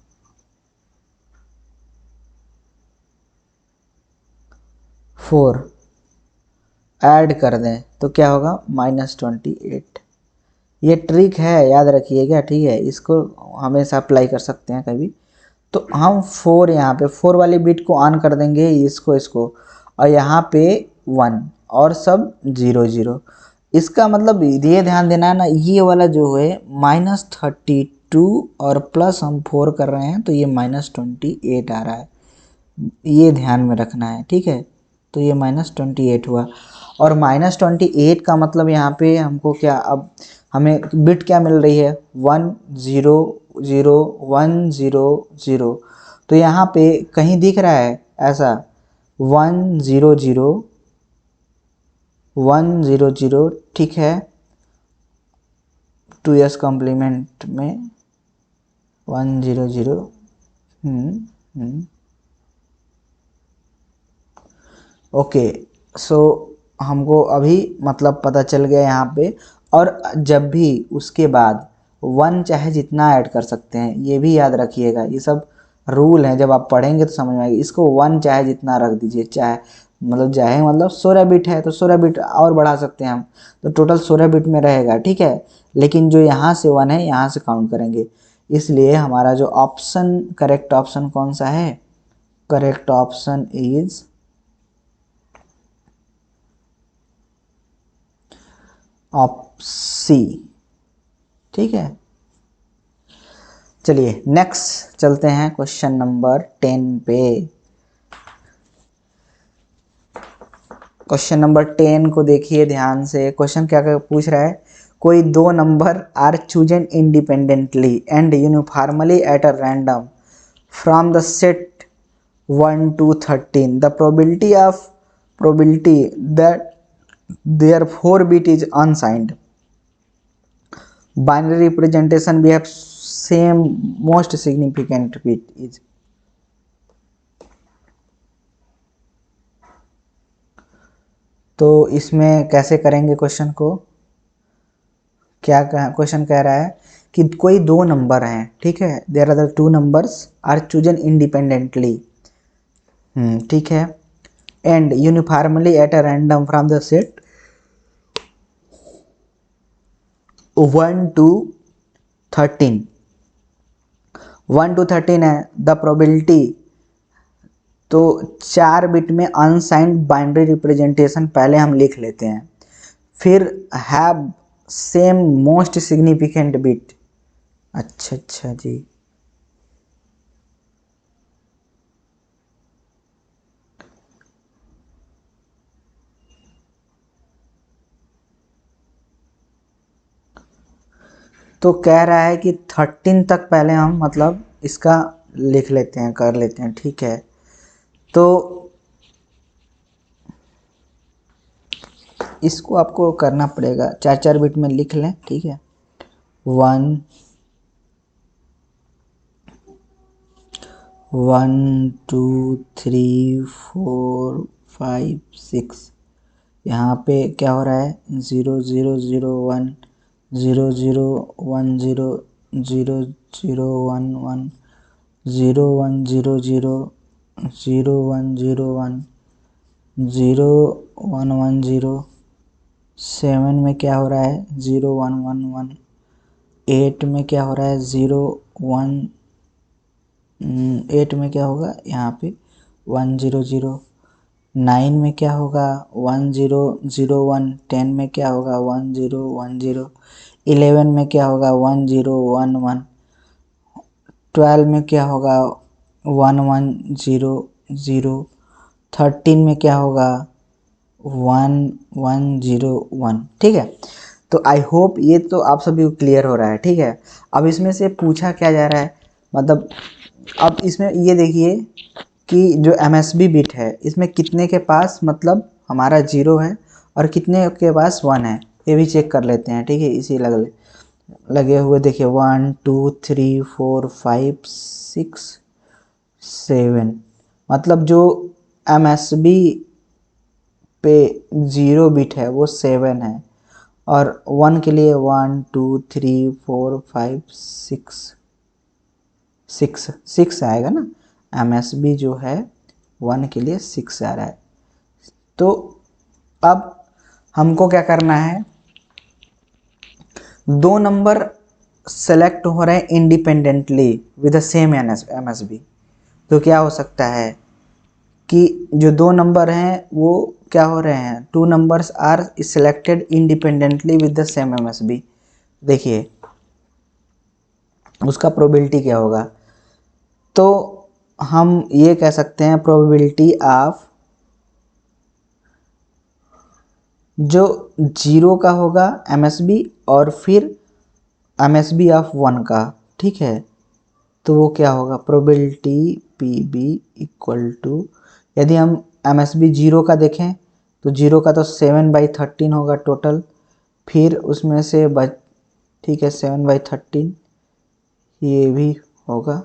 4 ऐड कर दें तो क्या होगा -28। ये ट्रिक है, याद रखिएगा, ठीक है, इसको हमेशा अप्लाई कर सकते हैं कभी। तो हम 4 यहाँ पे 4 वाली बिट को ऑन कर देंगे, इसको और यहाँ पे 1 और सब 0 0। इसका मतलब ये ध्यान देना है ना, ये वाला जो है -32 और प्लस हम 4 कर रहे हैं तो ये -28 आ रहा है, ये ध्यान में रखना है, ठीक है। तो ये -28 हुआ, और -28 का मतलब यहाँ पे हमको क्या, अब हमें बिट क्या मिल रही है, 1 0 0 1 0 0। तो यहाँ पे कहीं दिख रहा है ऐसा 1 0 0 1 0 0, ठीक है। 2s कॉम्प्लीमेंट में 1 0 0, ओके। सो हमको अभी मतलब पता चल गया यहाँ पे, और जब भी उसके बाद 1 चाहे जितना ऐड कर सकते हैं, ये भी याद रखिएगा, ये सब रूल हैं, जब आप पढ़ेंगे तो समझ में आएगी। इसको 1 चाहे जितना रख दीजिए, चाहे मतलब 16 बिट है तो 16 बिट और बढ़ा सकते हैं हम, तो टोटल 16 बिट में रहेगा, ठीक है। लेकिन जो यहाँ से 1 है यहाँ से काउंट करेंगे, इसलिए हमारा जो ऑप्शन, करेक्ट ऑप्शन कौन सा है, करेक्ट ऑप्शन इज सी, ठीक है। चलिए नेक्स्ट चलते हैं क्वेश्चन नंबर 10 पे। क्वेश्चन नंबर 10 को देखिए ध्यान से, क्वेश्चन क्या पूछ रहा है, कोई 2 number are chosen independently and uniformly at a random from the set 1 to 13, the probability that their 4 bit is unsigned. Binary representation we have same most significant bit is. तो इसमें कैसे करेंगे क्वेश्चन को, क्या क्वेश्चन कह रहा है कि कोई दो नंबर हैं, ठीक है, there are the two numbers are chosen independently, ठीक है, and uniformly at a random from the set 1 to 13, 1 to 13 है द प्रोबेबिलिटी, तो 4 बिट में अनसाइंड बाइनरी रिप्रेजेंटेशन पहले हम लिख लेते हैं, फिर have same most significant bit. अच्छा जी, तो कह रहा है कि 13 तक पहले हम मतलब इसका लिख लेते हैं, कर लेते हैं, ठीक है। तो इसको आपको करना पड़ेगा, 4 बिट में लिख लें, ठीक है। 1 1 2 3 4 5 6, यहाँ पे क्या हो रहा है 0 0 0 1 0 0 1 0 0 0 1 1 0 1 0 0 0 1 0 1 0 1 1 0, 7 में क्या हो रहा है 0 1 1 1, 8 में क्या हो रहा है 0 1, 8 में क्या होगा यहाँ पे 1 0 0, 9 में क्या होगा 1 0 0 1, 10 में क्या होगा 1 0 1 0, 11 में क्या होगा 1 0 1 1, 12 में क्या होगा 1 1 0 0, 13 में क्या होगा 1 1 0 1, ठीक है। तो आई होप ये तो आप सभी को क्लियर हो रहा है, ठीक है। अब इसमें से पूछा क्या जा रहा है, मतलब अब इसमें ये देखिए कि जो MSB बिट है इसमें कितने के पास मतलब हमारा 0 है और कितने के पास 1 है, ये भी चेक कर लेते हैं, ठीक है। इसी लगे हुए देखिए 1 2 3 4 5 6 7, मतलब जो MSB पे 0 बिट है वो 7 है, और 1 के लिए 1 2 3 4 5 6 आएगा ना, MSB जो है 1 के लिए 6 आ रहा है। तो अब हमको क्या करना है, दो नंबर सेलेक्ट हो रहे हैं independently with the same MSB, तो क्या हो सकता है कि जो दो नंबर हैं वो क्या हो रहे हैं, two numbers are selected independently with the same MSB। देखिए उसका प्रोबेबिलिटी क्या होगा, तो हम ये कह सकते हैं प्रोबेबिलिटी ऑफ जो 0 का होगा MSB और फिर MSB ऑफ 1 का, ठीक है, तो वो क्या होगा प्रोबेबिलिटी PB इक्वल टू, यदि हम MSB 0 का देखें तो 0 का तो 7/13 होगा टोटल, फिर उसमें से ठीक है 7/13 ये भी होगा,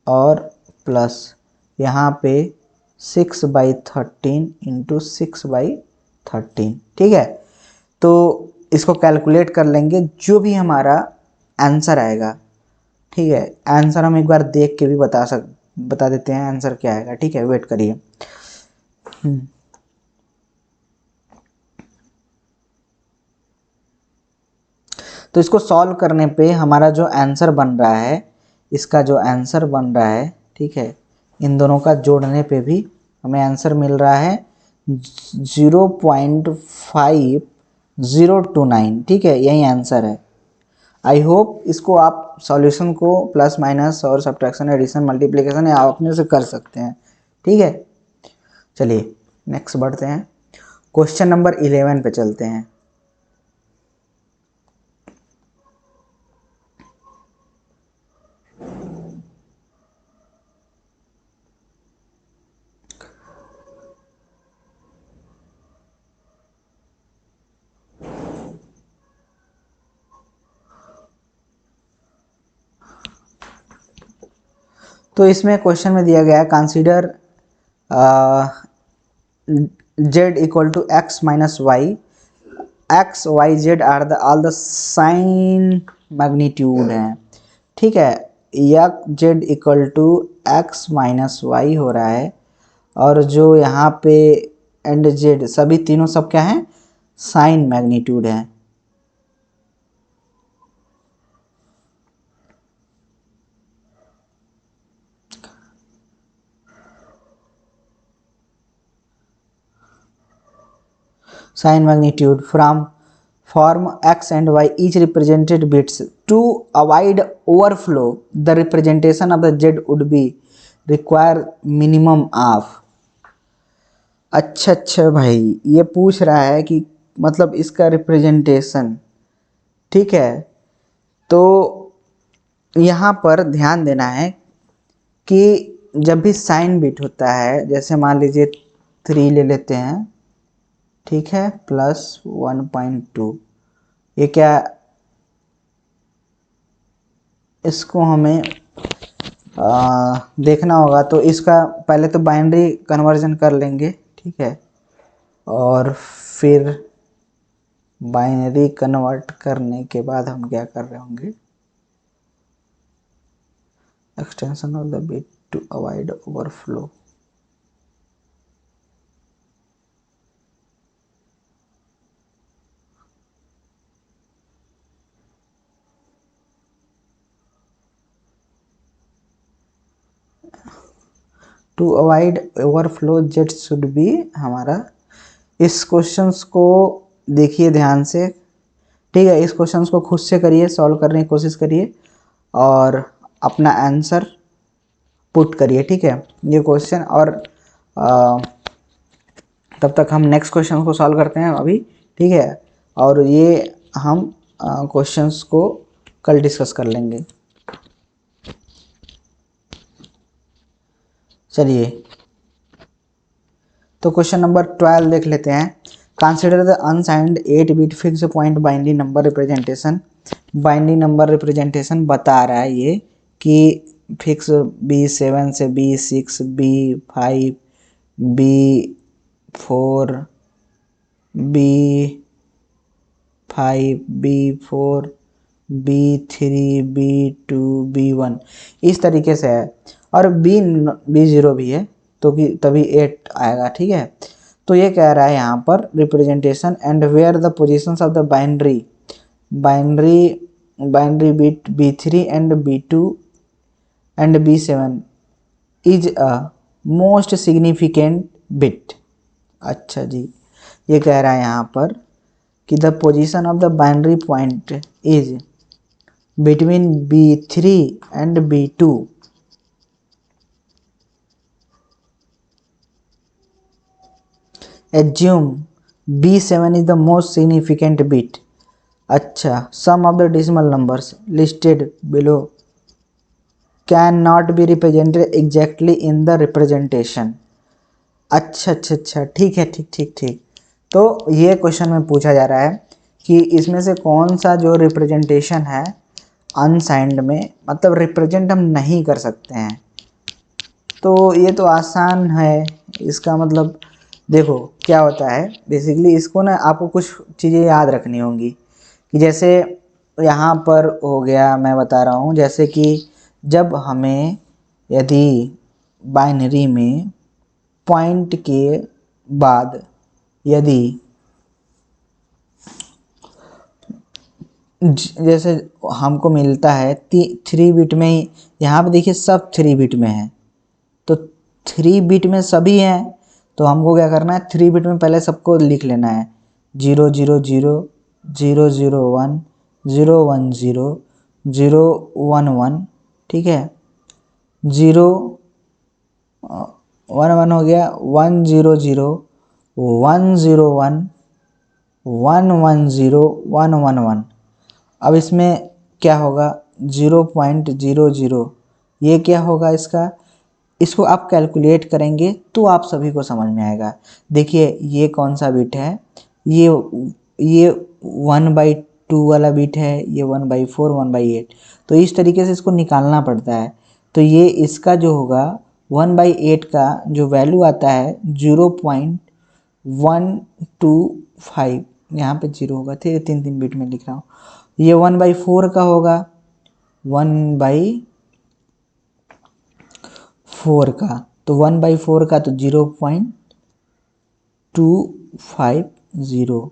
और प्लस यहाँ पे 6/13 इंटू 6/13, ठीक है। तो इसको कैलकुलेट कर लेंगे, जो भी हमारा आंसर आएगा, ठीक है। आंसर हम एक बार देख के भी बता देते हैं आंसर क्या आएगा, ठीक है, वेट करिए। तो इसको सॉल्व करने पे हमारा जो आंसर बन रहा है, इसका जो आंसर बन रहा है, ठीक है, इन दोनों का जोड़ने पे भी हमें आंसर मिल रहा है 0.5029, ठीक है, यही आंसर है। आई होप इसको आप सॉल्यूशन को प्लस माइनस और सब्ट्रैक्शन एडिशन मल्टीप्लिकेशन या अपने से कर सकते हैं, ठीक है। चलिए नेक्स्ट बढ़ते हैं, क्वेश्चन नंबर 11 पे चलते हैं। तो इसमें क्वेश्चन में दिया गया है consider z equal to x minus y, x y z are the all the sign magnitude हैं, ठीक है। यक Z equal to x minus y हो रहा है, और जो यहाँ पे एंड जेड सभी तीनों सब क्या हैं, साइन मैग्नीट्यूड है। Sign magnitude from form x and y each represented bits. To avoid overflow, the representation of the z would be require minimum of. अच्छा भाई, ये पूछ रहा है कि मतलब इसका रिप्रेजेंटेशन, ठीक है। तो यहाँ पर ध्यान देना है कि जब भी साइन बिट होता है, जैसे मान लीजिए 3 ले लेते हैं, ठीक है, प्लस 1.2, ये क्या, इसको हमें देखना होगा। तो इसका पहले तो बाइनरी कन्वर्जन कर लेंगे, ठीक है, और फिर बाइनरी कन्वर्ट करने के बाद हम क्या कर रहे होंगे, extension of the bit to avoid overflow. To avoid overflow Z should be हमारा, इस क्वेश्चंस को देखिए ध्यान से, ठीक है। इस क्वेश्चंस को खुद से करिए, सॉल्व करने की कोशिश करिए और अपना आंसर पुट करिए, ठीक है, ये क्वेश्चन। और तब तक हम नेक्स्ट क्वेश्चन को सॉल्व करते हैं अभी, ठीक है, और ये हम क्वेश्चंस को कल डिस्कस कर लेंगे। चलिए, तो क्वेश्चन नंबर 12 देख लेते हैं। Consider the unsigned 8 bit fix point binary number representation. Binary number representation बता रहा है ये कि फिक्स B7 से B6, B5, B4, B4, B3, B2, B1 इस तरीके से है, और B0 भी है, तो कि तभी 8 आएगा, ठीक है। तो ये कह रहा है यहाँ पर representation and where the positions of the binary bit B3 and B2 and B7 is a most significant bit. अच्छा जी, ये कह रहा है यहाँ पर कि the position of the binary point is between B3 and B2 assume B7 is the most significant bit. अच्छा, sum of the decimal numbers listed below cannot be represented exactly in the representation. अच्छा, ठीक है, ठीक। तो ये question में पूछा जा रहा है कि इसमें से कौन सा जो रिप्रेजेंटेशन है अनसाइंड में, मतलब रिप्रेजेंट हम नहीं कर सकते हैं। तो ये तो आसान है, इसका मतलब देखो क्या होता है बेसिकली, इसको ना आपको कुछ चीज़ें याद रखनी होंगी कि जैसे यहाँ पर हो गया, मैं बता रहा हूँ, जैसे कि जब हमें यदि बाइनरी में पॉइंट के बाद यदि जैसे हमको मिलता है 3 बिट में ही, यहाँ पे देखिए सब 3 बिट में है, तो 3 बिट में सभी हैं, तो हमको क्या करना है, 3 बिट में पहले सबको लिख लेना है 0 0 0 0 0 1 0 1 0 0 1 1, ठीक है, 0 1 1 हो गया, 1 0 0 1 0 1 1 1 0 1 1 1। अब इसमें क्या होगा 0.00, ये क्या होगा इसका, इसको आप कैलकुलेट करेंगे तो आप सभी को समझ में आएगा। देखिए ये कौन सा बिट है, ये 1/2 वाला बिट है, ये 1/4 1/8, तो इस तरीके से इसको निकालना पड़ता है। तो ये इसका जो होगा 1/8 का जो वैल्यू आता है 0.125, यहाँ पे 0 होगा, ठीक है, 3 बिट में लिख रहा हूँ। ये 1/4 का होगा, 1/4 का, तो 1/4 का तो 0.250,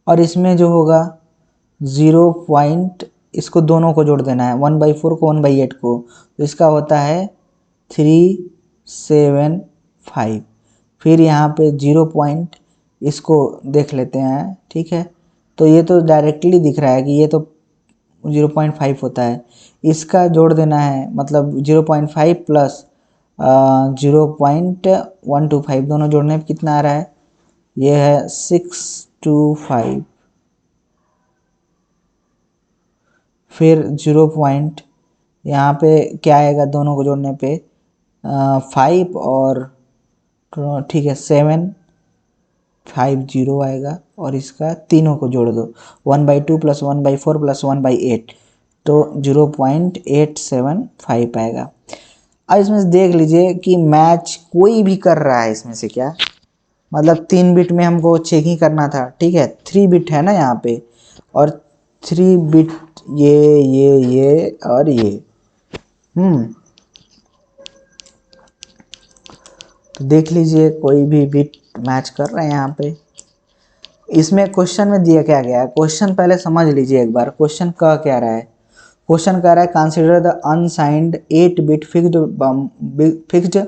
और इसमें जो होगा 0 पॉइंट, इसको दोनों को जोड़ देना है, 1/4 को 1/8 को, तो इसका होता है 375। फिर यहाँ पे 0 पॉइंट, इसको देख लेते हैं, ठीक है, तो ये तो डायरेक्टली दिख रहा है कि ये तो 0.5 होता है, इसका जोड़ देना है, मतलब 0.5 प्लस 0.125, दोनों जोड़ने पे कितना आ रहा है, ये है 625। फिर 0 पॉइंट, यहाँ पे क्या आएगा दोनों को जोड़ने पे 5 और ठीक है 750 आएगा, और इसका तीनों को जोड़ दो, 1/2 प्लस 1/4 प्लस 1/8, तो 0.875 आएगा। अब इसमें से देख लीजिए कि मैच कोई भी कर रहा है इसमें से क्या, मतलब 3 बिट में हमको चेकिंग करना था, ठीक है, 3 बिट है ना यहाँ पे, और 3 बिट ये और ये, तो देख लीजिए कोई भी बिट मैच कर रहे हैं यहाँ पे। इसमें क्वेश्चन में दिया क्या गया है, क्वेश्चन पहले समझ लीजिए एक बार, क्वेश्चन कह क्या रहा है। क्वेश्चन कह रहा है consider the unsigned 8 bit fixed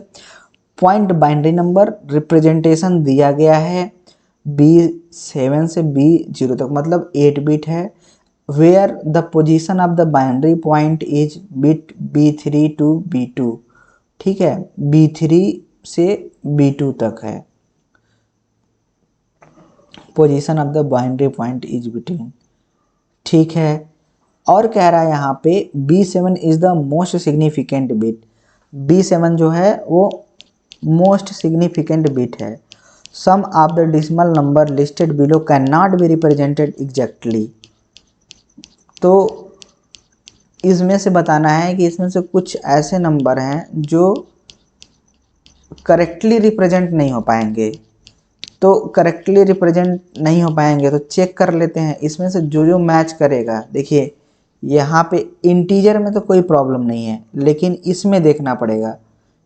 point binary number, representation दिया गया है B7 से B0 तक, मतलब 8 बिट है, where the position of the binary point is bit B3 to B2, ठीक है, B3 से B2 तक है, position of the binary point is between, ठीक है। और कह रहा है यहाँ पे B7 is the most significant bit, B7 जो है वो मोस्ट सिग्निफिकेंट बिट है। Some of the decimal number listed below can not be represented exactly, तो इसमें से बताना है कि इसमें से कुछ ऐसे नंबर हैं जो करेक्टली रिप्रेजेंट नहीं हो पाएंगे, तो करेक्टली रिप्रेजेंट नहीं हो पाएंगे तो चेक कर लेते हैं इसमें से जो जो मैच करेगा। देखिए यहाँ पे इंटीजर में तो कोई प्रॉब्लम नहीं है, लेकिन इसमें देखना पड़ेगा,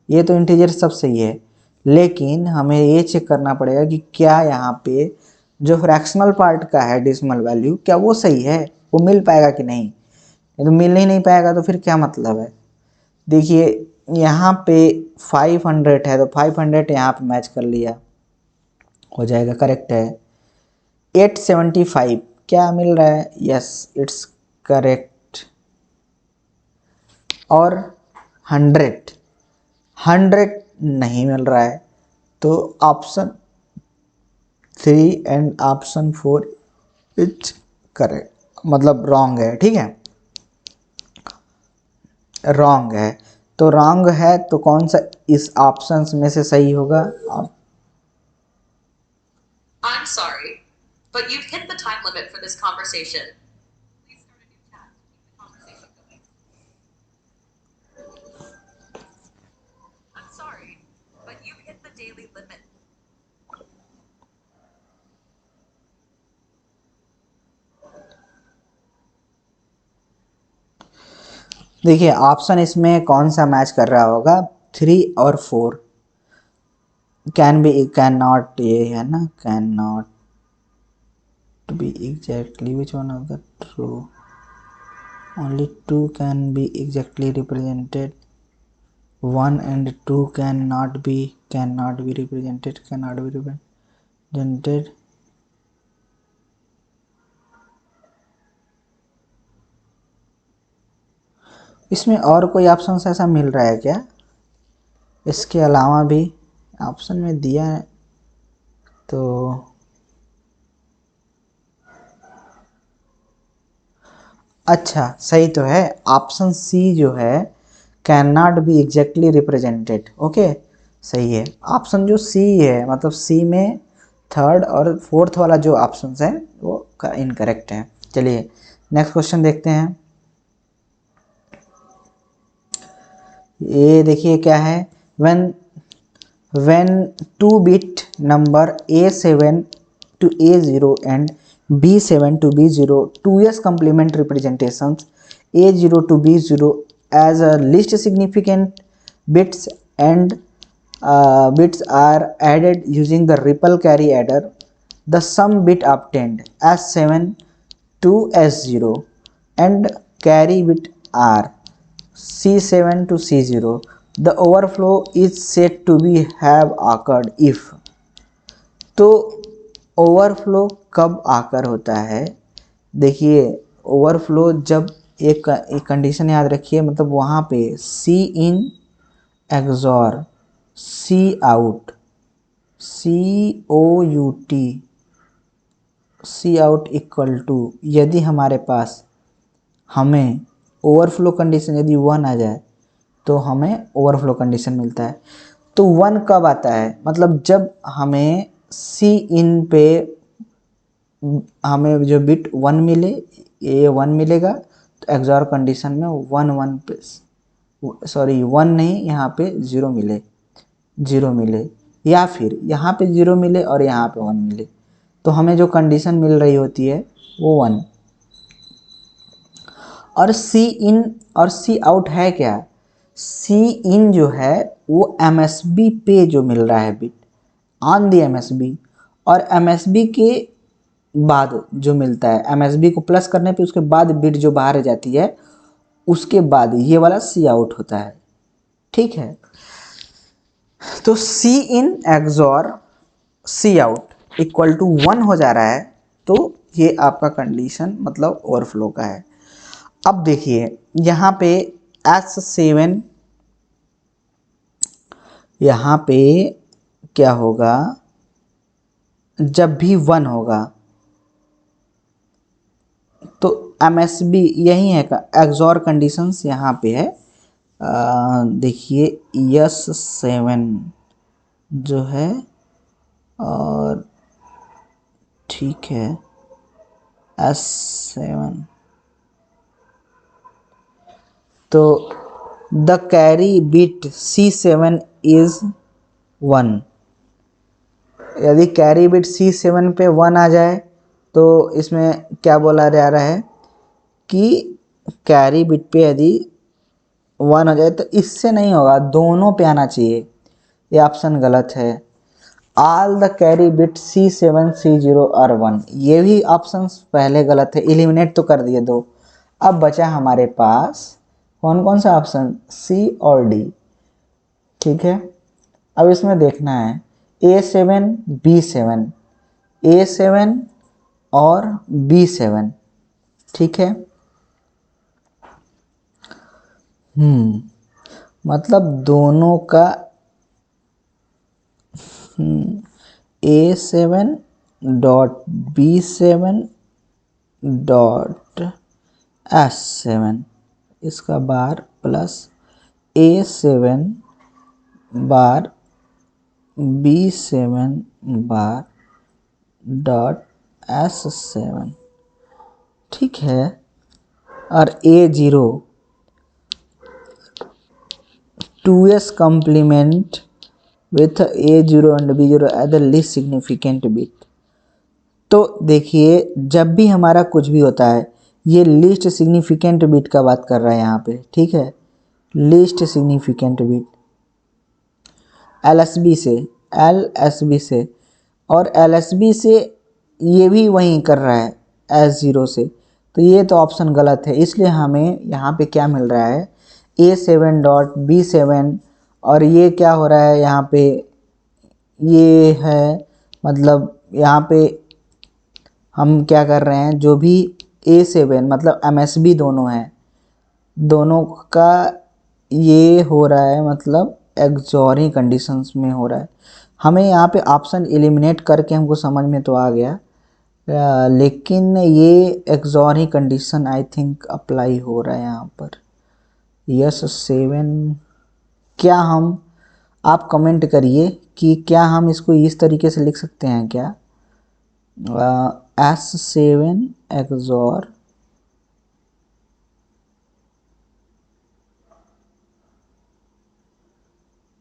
ये तो इंटीजर सब सही है, लेकिन हमें ये चेक करना पड़ेगा कि क्या यहाँ पे जो फ्रैक्शनल पार्ट का है डेसिमल वैल्यू, क्या वो सही है, वो मिल पाएगा कि नहीं, तो मिल ही नहीं पाएगा तो फिर क्या मतलब है। देखिए यहाँ पे 500 है, तो 500 यहाँ पे मैच कर लिया, हो जाएगा, करेक्ट है। 875 क्या मिल रहा है, यस इट्स करेक्ट। और 100 नहीं मिल रहा है, तो option 3 and option 4 it's correct, मतलब रॉन्ग है, ठीक है, रॉन्ग है। तो रॉन्ग है तो कौन सा इस ऑप्शंस में से सही होगा। I'm sorry, but you've hit the time limit for this conversation. Please start a new chat to keep the conversation going. I'm sorry, but you've hit the daily limit. देखिए ऑप्शन इसमें कौन सा match कर रहा होगा, 3 और 4, can be, can not, ये है ना, can not B exactly which one of the true, only 2 can be exactly represented, 1 and 2 cannot be represented, cannot be represented। इसमें और कोई ऑप्शन ऐसा मिल रहा है क्या, इसके अलावा भी ऑप्शन में दिया है तो अच्छा सही तो है, ऑप्शन सी जो है can not B exactly represented, okay सही है। ऑप्शन जो सी है, मतलब सी में थर्ड और फोर्थ वाला जो ऑप्शन है वो इनकरेक्ट है। चलिए नेक्स्ट क्वेश्चन देखते हैं। ये देखिए क्या है, when 2-bit number A7 to A0 and B7 to B0 2s complement representations A0 to B0 as a least significant bits and bits are added using the ripple carry adder. The sum bit obtained S7 to S0 and carry bit are C7 to C0. The overflow is said to be have occurred if. तो overflow कब आकर होता है? देखिए overflow जब एक condition याद रखिए, मतलब वहाँ पे C in XOR C out COUT C out equal to, यदि हमारे पास हमें ओवरफ्लो कंडीशन यदि 1 आ जाए तो हमें ओवरफ्लो कंडीशन मिलता है। तो 1 कब आता है? मतलब जब हमें सी इन पे हमें जो बिट 1 मिले, ये 1 मिलेगा तो एक्सॉर कंडीशन में 1 पे, सॉरी 1 नहीं, यहाँ पे 0 मिले, 0 मिले, या फिर यहाँ पे 0 मिले और यहाँ पे 1 मिले, तो हमें जो कंडीशन मिल रही होती है वो 1। और सी इन और सी आउट है क्या? सी इन जो है वो MSB पे जो मिल रहा है बिट ऑन दी MSB, और MSB के बाद जो मिलता है, MSB को प्लस करने पे उसके बाद बिट जो बाहर जाती है उसके बाद ये वाला सी आउट होता है। ठीक है, तो C in XOR C out equal to 1 हो जा रहा है, तो ये आपका कंडीशन मतलब ओवरफ्लो का है। अब देखिए यहाँ पे S7, यहाँ पे क्या होगा, जब भी 1 होगा तो MSB यही है का एक्सॉर कंडीशंस यहाँ पे है। देखिए S7 जो है, और ठीक है S7, तो the carry bit C7 is 1। यदि कैरी बिट C7 पे 1 आ जाए तो इसमें क्या बोला जा रहा है कि कैरी बिट पे यदि 1 हो जाए तो इससे नहीं होगा, दोनों पे आना चाहिए, ये ऑप्शन गलत है। All the carry bit C7 C0 और 1, ये भी ऑप्शन पहले गलत है, एलिमिनेट तो कर दिए दो। अब बचा हमारे पास कौन कौन सा ऑप्शन, C और D। ठीक है, अब इसमें देखना है A7 B7, A7 और B7। ठीक है, मतलब दोनों का A7 dot B7 dot S7 इसका बार प्लस A7 बार B7 बार डॉट S7। ठीक है, और A0 2s complement with A0 and B0 as the least significant bit। तो देखिए जब भी हमारा कुछ भी होता है, ये लीस्ट सिग्निफिकेंट बिट का बात कर रहा है यहाँ पे। ठीक है, लीस्ट सिग्निफिकेंट बिट LSB से और LSB से ये भी वहीं कर रहा है S0 से, तो ये तो ऑप्शन गलत है। इसलिए हमें यहाँ पे क्या मिल रहा है, A7 डॉट B7, और ये क्या हो रहा है यहाँ पे, ये है मतलब यहाँ पे हम क्या कर रहे हैं, जो भी A7 मतलब MSB दोनों हैं, दोनों का ये हो रहा है मतलब एक्सॉरिंग कंडीशंस में हो रहा है। हमें यहाँ पे ऑप्शन एलिमिनेट करके हमको समझ में तो आ गया, लेकिन ये एक्सॉरिंग कंडीशन आई थिंक अप्लाई हो रहा है यहाँ पर। S7 क्या हम, आप कमेंट करिए कि क्या हम इसको इस तरीके से लिख सकते हैं क्या, S7 एक्सॉर .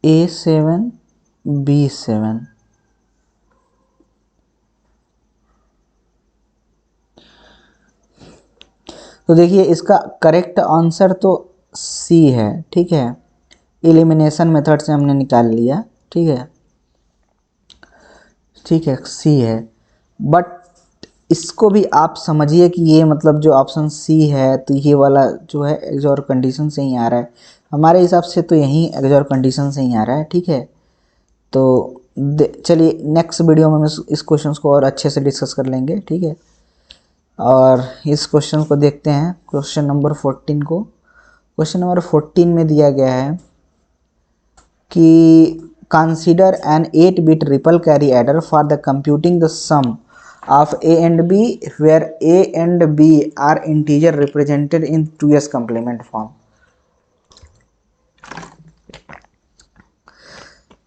A7 B7। तो देखिए इसका करेक्ट आंसर तो सी है, ठीक है, एलिमिनेशन मेथड से हमने निकाल लिया, ठीक है, ठीक है, सी है। बट इसको भी आप समझिए कि ये मतलब जो ऑप्शन सी है तो ये वाला जो है एक्सॉर कंडीशन से ही आ रहा है, हमारे हिसाब से तो यही एक्सॉर कंडीशन से ही आ रहा है, ठीक है। तो चलिए नेक्स्ट वीडियो में हम इस क्वेश्चन को और अच्छे से डिस्कस कर लेंगे, ठीक है। और इस क्वेश्चन को देखते हैं, क्वेश्चन नंबर 14 को। क्वेश्चन नंबर 14 में दिया गया है कि consider an 8-bit ripple carry adder for the computing the sum of a and b where a and b are integer represented in 2s complement form।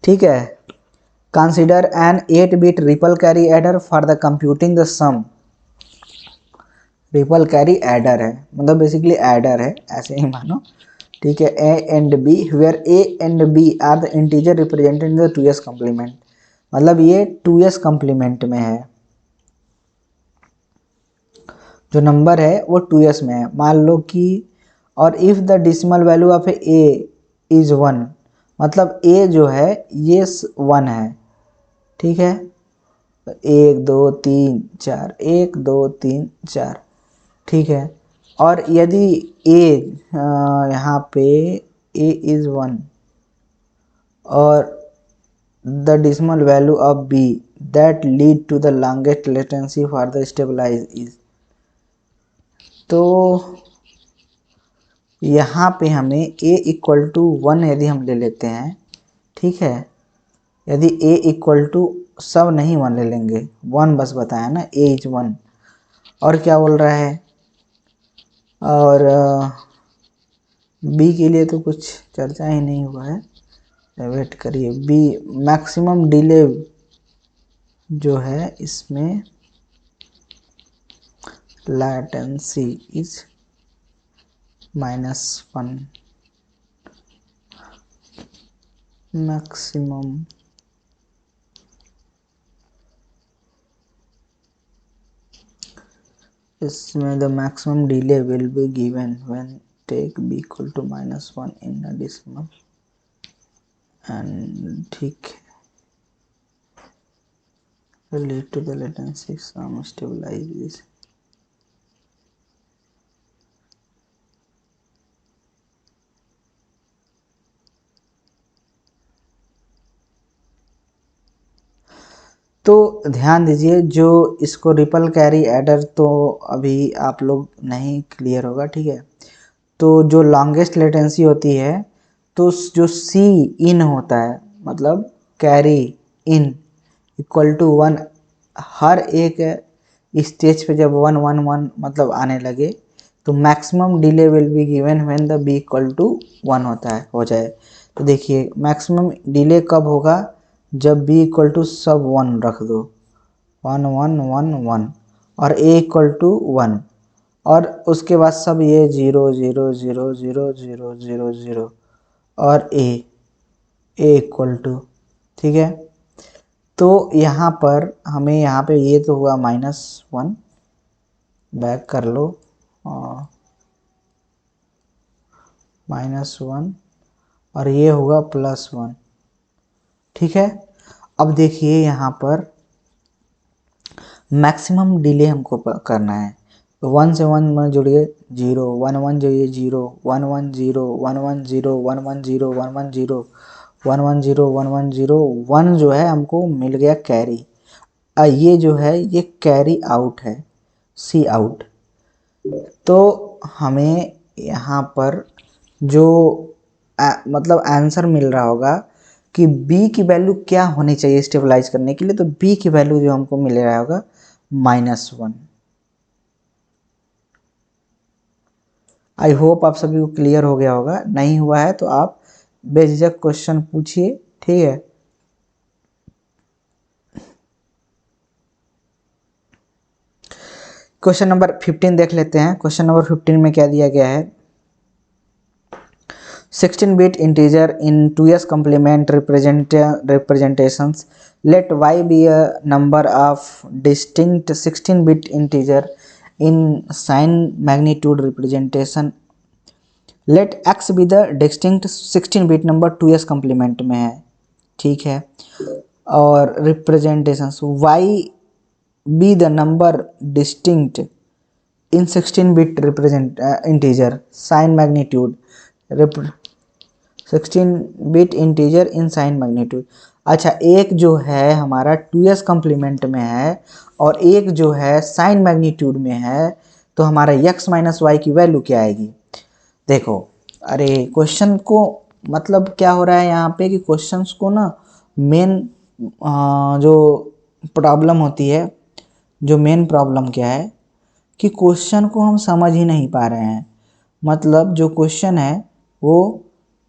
ठीक है, consider an 8-bit ripple carry adder for the computing the sum। Ripple carry adder है, मतलब basically adder है, ऐसे ही मानो, ठीक है। A and B where A and B are the integer represented in the 2s complement, मतलब ये 2s complement में है, जो नंबर है वो 2s में है, मान लो कि, और if the decimal value of A is 1, मतलब ए जो है ये 1 है, ठीक है। 1 2 3 4, 1 2 3 4, ठीक है। और यदि ए यहाँ पे ए इज़ 1 और the decimal value of B that lead to the longest latency for the stabilize is, तो यहाँ पे हमें a इक्वल टू 1 यदि हम ले लेते हैं, ठीक है, यदि a इक्वल टू, सब नहीं 1 ले लेंगे, 1 बस बताया ना, a इज 1, और क्या बोल रहा है, और b के लिए तो कुछ चर्चा ही नहीं हुआ है, वेट करिए, b मैक्सिमम डिले जो है इसमें latency is -1, maximum इसमें the maximum delay will be given when take b equal to -1 in a decimal and ठीक है, lead to the latency sum stabilizes। तो ध्यान दीजिए, जो इसको रिपल कैरी एडर तो अभी आप लोग नहीं क्लियर होगा, ठीक है। तो जो लॉन्गेस्ट लेटेंसी होती है, तो जो सी इन होता है, मतलब कैरी इन इक्वल टू 1, हर एक स्टेज पे जब 1 1 1 मतलब आने लगे, तो maximum delay will be given when the B equal to 1 होता है, हो जाए। तो देखिए मैक्सिमम डिले कब होगा, जब b इक्वल टू सब 1 रख दो, 1 1 1 1, और a इक्वल टू 1, और उसके बाद सब ये 0 0 0 0 0 0 0 और a इक्वल टू, ठीक है। तो यहाँ पर हमें, यहाँ पे ये तो हुआ -1, बैक कर लो, -1, और ये हुआ +1, ठीक है। अब देखिए यहाँ पर मैक्सिमम डिले हमको करना है, तो 1 से 1 में जुड़िए 0, 1 1 जुड़िए 0, 1 1 0 1 1 0 1 1 0 1 1 0 1 1 0 1 1 0 1 जो है हमको मिल गया कैरी, ये जो है ये कैरी आउट है, सी आउट। तो हमें यहाँ पर जो मतलब आंसर मिल रहा होगा कि b की वैल्यू क्या होनी चाहिए स्टेबलाइज करने के लिए, तो b की वैल्यू जो हमको मिल रहा होगा -1। आई होप आप सभी को क्लियर हो गया होगा, नहीं हुआ है तो आप बेझिझक क्वेश्चन पूछिए, ठीक है। क्वेश्चन नंबर 15 देख लेते हैं। क्वेश्चन नंबर 15 में क्या दिया गया है, 16 bit integer in 2s complement representations. Let y be a number of distinct 16 bit integer in sign magnitude representation. Let x be the distinct 16 bit number 2s complement में है, ठीक है। और representations y be the number distinct in 16 bit represent integer sign magnitude 16 bit integer in sign magnitude. अच्छा, एक जो है हमारा 2s कम्प्लीमेंट में है और एक जो है साइन मैग्नीट्यूड में है, तो हमारा x माइनस वाई की वैल्यू क्या आएगी? देखो, अरे क्वेश्चन को मतलब क्या हो रहा है यहाँ पे कि क्वेश्चंस को ना मेन जो प्रॉब्लम होती है, जो मेन प्रॉब्लम क्या है कि क्वेश्चन को हम समझ ही नहीं पा रहे हैं। मतलब जो क्वेश्चन है वो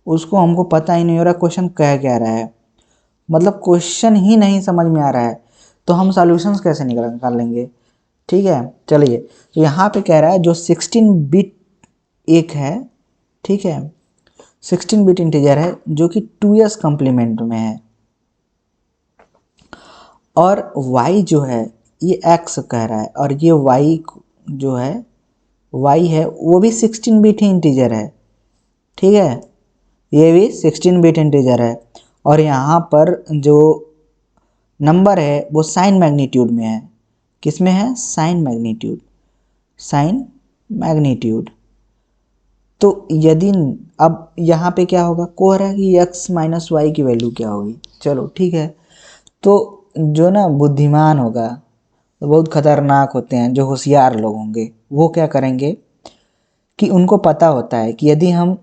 उसको हमको पता ही नहीं हो रहा क्वेश्चन कह क्या रहा है, मतलब क्वेश्चन ही नहीं समझ में आ रहा है, तो हम सॉल्यूशंस कैसे निकाल लेंगे? ठीक है, चलिए, तो यहाँ पे कह रहा है जो 16 बिट एक है, ठीक है, 16 बिट इंटीजर है जो कि 2s कम्प्लीमेंट में है, और y जो है ये x कह रहा है, और ये y जो है y है वो भी 16 बिट ही इंटीजर है, ठीक है, ये भी 16 बिट इंटीजर है, और यहाँ पर जो नंबर है वो साइन मैग्नीट्यूड में है। किस में है? Sign magnitude, sign magnitude. तो यदि अब यहाँ पे क्या होगा, कह रहा है कि x माइनस वाई की वैल्यू क्या होगी। चलो ठीक है, तो जो ना बुद्धिमान होगा, तो बहुत खतरनाक होते हैं जो होशियार लोग होंगे, वो क्या करेंगे कि उनको पता होता है कि यदि हम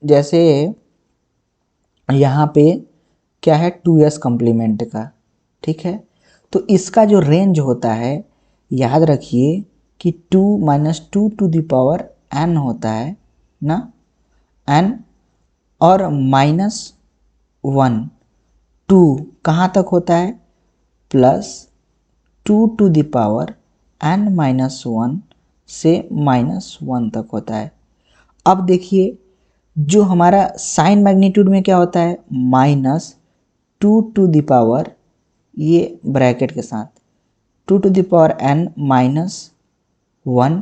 जैसे यहाँ पे क्या है 2s कम्प्लीमेंट का, ठीक है, तो इसका जो रेंज होता है, याद रखिए कि 2 minus two to the power n होता है ना, n, और माइनस 1 2 कहाँ तक होता है? Plus 2 to the power n minus 1 से माइनस 1 तक होता है। अब देखिए जो हमारा साइन मैग्नीट्यूड में क्या होता है, माइनस 2 टू द पावर, ये ब्रैकेट के साथ 2 to the power n minus 1,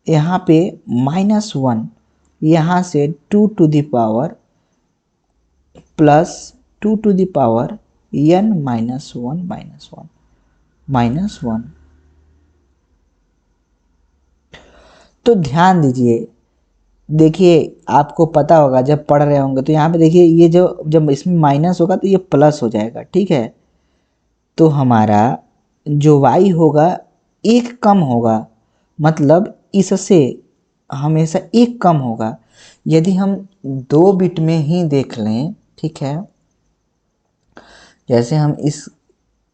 यहाँ पे माइनस 1, यहाँ से 2 to the power plus 2 to the power n minus 1 minus 1 minus 1। तो ध्यान दीजिए, देखिए आपको पता होगा जब पढ़ रहे होंगे, तो यहाँ पे देखिए ये जो जब इसमें माइनस होगा तो ये प्लस हो जाएगा, ठीक है, तो हमारा जो y होगा एक कम होगा, मतलब इससे हमेशा एक कम होगा। यदि हम 2 बिट में ही देख लें, ठीक है, जैसे हम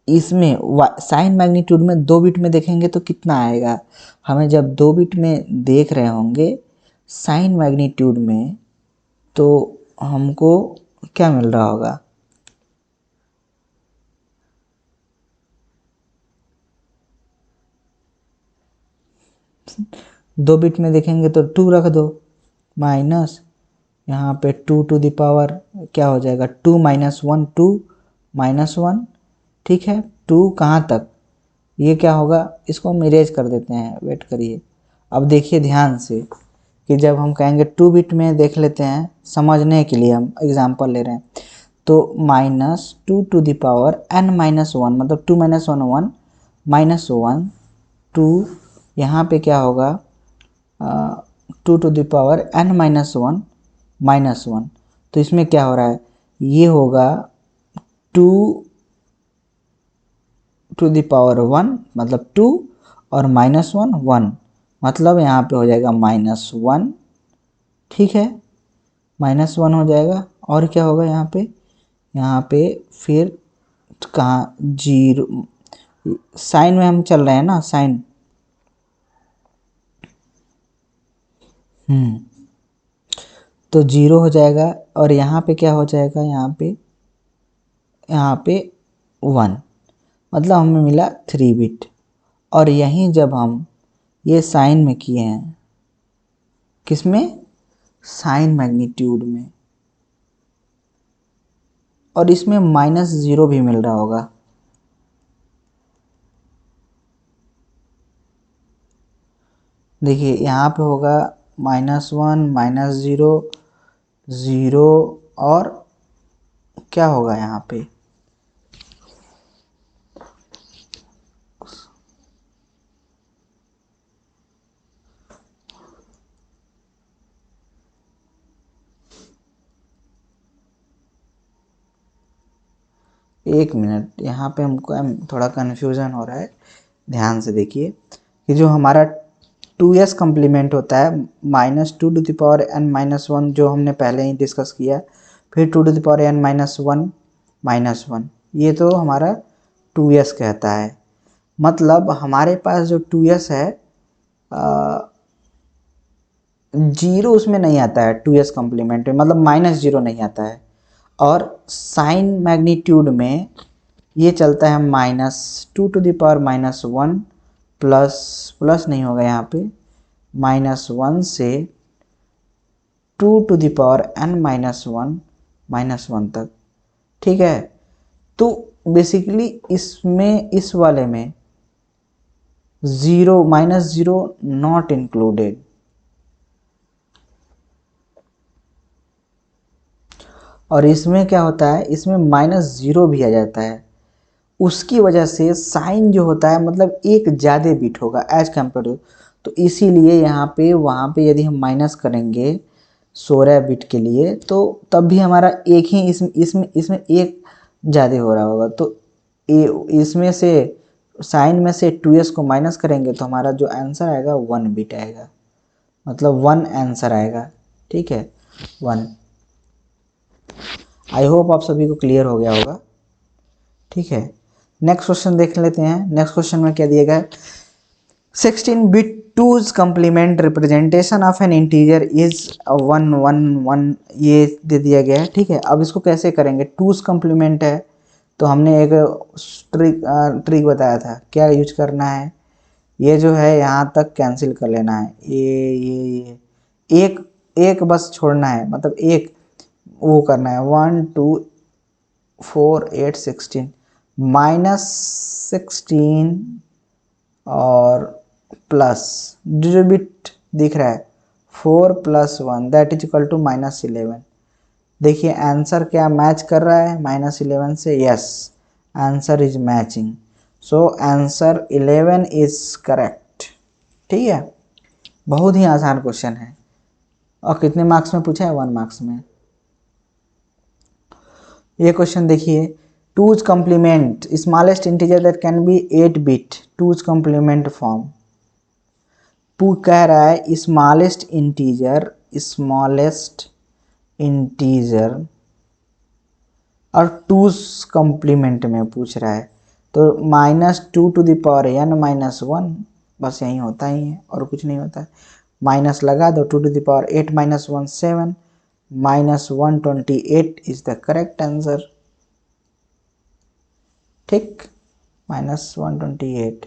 इसमें साइन मैग्नीट्यूड में 2 बिट में देखेंगे तो कितना आएगा, हमें जब 2 बिट में देख रहे होंगे साइन मैग्नीट्यूड में, तो हमको क्या मिल रहा होगा, दो बिट में देखेंगे तो 2 रख दो, माइनस यहाँ पे 2 टू द पावर क्या हो जाएगा, 2 माइनस 1 2 माइनस 1, ठीक है, 2 कहाँ तक, ये क्या होगा, इसको हम इरेज कर देते हैं, वेट करिए। अब देखिए ध्यान से कि जब हम कहेंगे 2 बिट में देख लेते हैं, समझने के लिए हम एग्जांपल ले रहे हैं, तो minus 2 to the power n minus 1, मतलब 2 माइनस 1 1 माइनस 1 2, यहाँ पे क्या होगा 2 to the power n minus 1 minus 1, तो इसमें क्या हो रहा है, ये होगा 2 टू द पावर 1 मतलब 2, और माइनस 1 1, मतलब यहाँ पे हो जाएगा माइनस 1, ठीक है, माइनस 1 हो जाएगा, और क्या होगा यहाँ पे फिर कहाँ जीरो, साइन में हम चल रहे हैं ना, साइन, तो 0 हो जाएगा, और यहाँ पे क्या हो जाएगा, यहाँ पे 1, मतलब हमें मिला 3 बिट। और यहीं जब हम ये साइन में किए हैं, किस में, साइन मैग्नीट्यूड में, और इसमें -0 भी मिल रहा होगा। देखिए यहाँ पे होगा -1 -0 0, और क्या होगा यहाँ पे, एक मिनट, यहाँ पे हमको थोड़ा कन्फ्यूज़न हो रहा है, ध्यान से देखिए कि जो हमारा 2s कम्प्लीमेंट होता है -2n-1 जो हमने पहले ही डिस्कस किया, फिर 2n-1 -1, ये तो हमारा 2s कहता है। मतलब हमारे पास जो 2s है, जीरो उसमें नहीं आता है 2s कम्प्लीमेंट में, मतलब -0 नहीं आता है। और साइन मैग्नीट्यूड में ये चलता है -2 प्लस नहीं होगा यहाँ पे, -1 से 2n-1 तक, ठीक है। तो बेसिकली इसमें, इस वाले में -0 नॉट इंक्लूडेड, और इसमें क्या होता है, इसमें -0 भी आ जाता है। उसकी वजह से साइन जो होता है मतलब एक ज़्यादा बिट होगा एज कम्पेयर टू, तो इसीलिए यहाँ पे वहाँ पे यदि हम माइनस करेंगे 16 बिट के लिए, तो तब भी हमारा एक ही इसमें एक ज़्यादा हो रहा होगा। तो इसमें से साइन में से 2s को माइनस करेंगे तो हमारा जो आंसर आएगा 1 बिट आएगा, मतलब 1 आंसर आएगा, ठीक है, 1। आई होप आप सभी को क्लियर हो गया होगा, ठीक है। नेक्स्ट क्वेश्चन देख लेते हैं। नेक्स्ट क्वेश्चन में क्या दिया गया है, 16 bit 2's complement representation of N integer is 111, ये दे दिया गया है, ठीक है। अब इसको कैसे करेंगे, 2's कम्प्लीमेंट है तो हमने एक ट्रिक बताया था, क्या यूज करना है, ये जो है यहाँ तक कैंसिल कर लेना है, ये एक एक बस छोड़ना है, मतलब एक वो करना है, 1 2 4 8 16 -16 और प्लस जो बिट दिख रहा है 4 + 1 दैट इज इक्वल टू -11। देखिए आंसर क्या मैच कर रहा है -11 से, yes answer is matching, so answer 11 is correct, ठीक है। बहुत ही आसान क्वेश्चन है, और कितने मार्क्स में पूछा है, 1 मार्क्स में। ये क्वेश्चन देखिए, 2's complement smallest integer that can be 8 bit 2's complement form, कह रहा है स्मॉलेस्ट इंटीजर और 2's कम्प्लीमेंट में पूछ रहा है, तो -2n-1 बस यही होता ही है और कुछ नहीं होता है, माइनस लगा दो, 2⁸ -1 7, -128 इज द करेक्ट आंसर, ठीक, -128।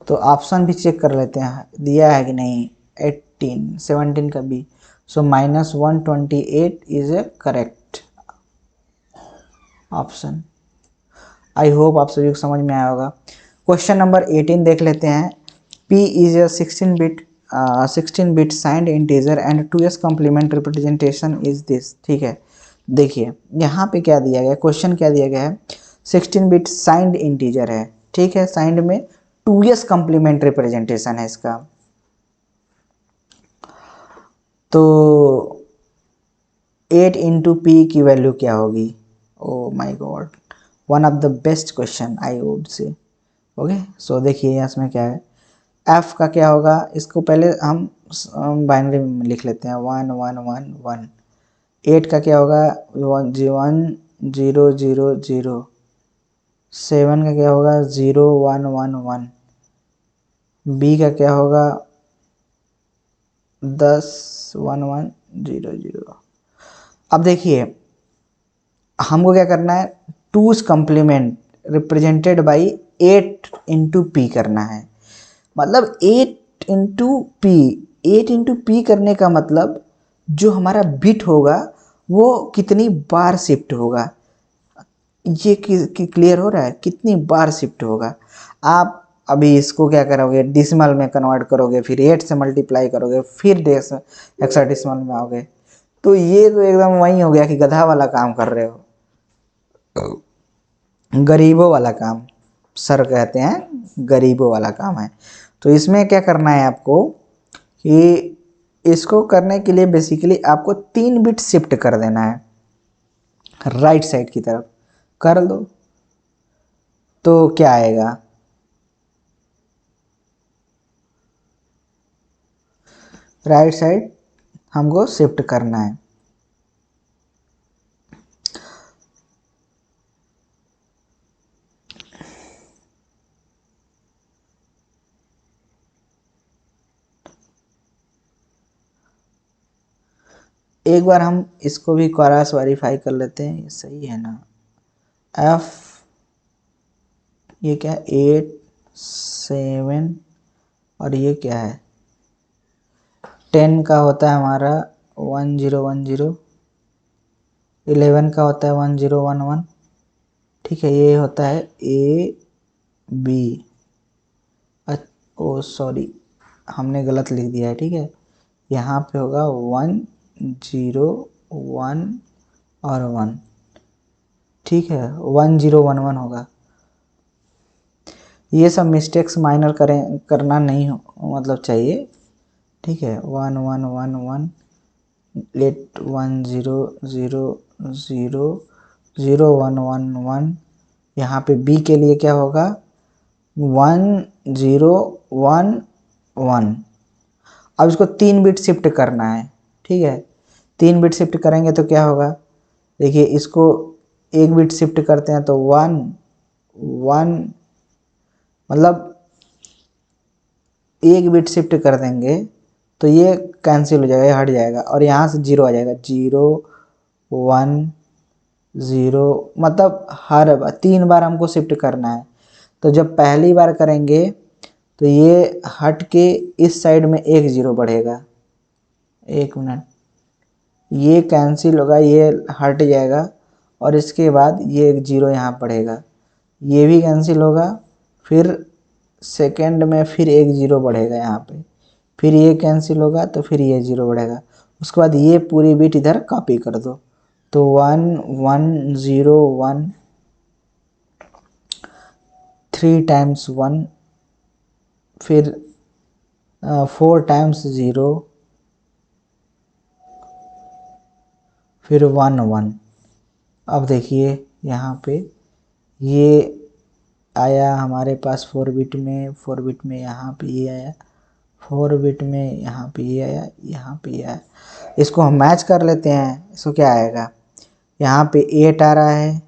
तो ऑप्शन भी चेक कर लेते हैं दिया है कि नहीं, 18 17 का भी, सो -128 is A correct option. I hope आप सभी को समझ में आया होगा। क्वेश्चन नंबर 18 देख लेते हैं। P is a 16 bit signed integer and 2s complement representation is this, ठीक है। देखिए यहाँ पे क्या दिया गया, क्वेश्चन क्या दिया गया है, 16 बिट साइंड इंटीजर है, ठीक है, साइंड में 2s कम्प्लीमेंट रिप्रेजेंटेशन है इसका। तो 8 इंटू पी की वैल्यू क्या होगी, oh my God, one of the best question I would say, okay. So देखिए इसमें क्या है, एफ का क्या होगा, इसको पहले हम बाइनरी में लिख लेते हैं, 1 1 1 1। 8 का क्या होगा, 1 0 0 0। 7 का क्या होगा, 0 1 1 1। बी का क्या होगा, 10 1 1 0 0। अब देखिए हमको क्या करना है, 2's complement represented by 8 into P करना है, मतलब 8 इंटू पी। 8 इंटू पी करने का मतलब जो हमारा बिट होगा वो कितनी बार शिफ्ट होगा, ये क्लियर हो रहा है, कितनी बार शिफ्ट होगा। आप अभी इसको क्या करोगे, डिसिमल में कन्वर्ट करोगे, फिर 8 से मल्टीप्लाई करोगे, फिर हेक्साडेसिमल में आओगे, तो ये तो एकदम वही हो गया कि गधा वाला काम कर रहे हो, गरीबों वाला काम। सर कहते हैं गरीबों वाला काम है। तो इसमें क्या करना है आपको कि इसको करने के लिए बेसिकली आपको 3 बिट शिफ्ट कर देना है राइट साइड की तरफ, कर दो तो क्या आएगा, राइट साइड हमको शिफ्ट करना है। एक बार हम इसको भी क्रॉस वेरीफाई कर लेते हैं, ये सही है ना। एफ, ये क्या है, 8 7, और ये क्या है 10 का होता है हमारा 1010, 11 का होता है 1011, ठीक है। ये होता है ए बी, ओ सॉरी हमने गलत लिख दिया है, ठीक है। यहाँ पे होगा 1 0 1 और 1, ठीक है, 1011 होगा। ये सब मिस्टेक्स माइनर करना नहीं मतलब चाहिए, ठीक है। 1 1 1 1, लेट 1 0 0 0 0 1 1 1। यहाँ पे बी के लिए क्या होगा 1 0 1 1। अब इसको 3 बिट शिफ्ट करना है, ठीक है। 3 बिट शिफ्ट करेंगे तो क्या होगा, देखिए इसको 1 बिट शिफ्ट करते हैं तो 1 1, मतलब 1 बिट शिफ्ट कर देंगे तो ये कैंसिल हो जाएगा, ये हट जाएगा, और यहाँ से 0 आ जाएगा, 0 1 0, मतलब हर 3 बार हमको शिफ्ट करना है। तो जब पहली बार करेंगे तो ये हट के इस साइड में एक 0 बढ़ेगा, 1 मिनट, ये कैंसिल होगा, ये हट जाएगा, और इसके बाद ये एक 0 यहाँ पड़ेगा, ये भी कैंसिल होगा, फिर सेकंड में फिर एक 0 बढ़ेगा यहाँ पे, फिर ये कैंसिल होगा तो फिर ये 0 बढ़ेगा। उसके बाद ये पूरी बिट इधर कॉपी कर दो, तो 1 1 0 1, 3 टाइम्स 1, फिर 4 टाइम्स 0, फिर 1 1। अब देखिए यहाँ पे ये आया हमारे पास 4 बिट में, 4 बिट में यहाँ पे ये आया, 4 बिट में यहाँ पे ये आया, यहाँ पे ये आया। इसको हम मैच कर लेते हैं, इसको क्या आएगा, यहाँ पे 8 आ रहा है,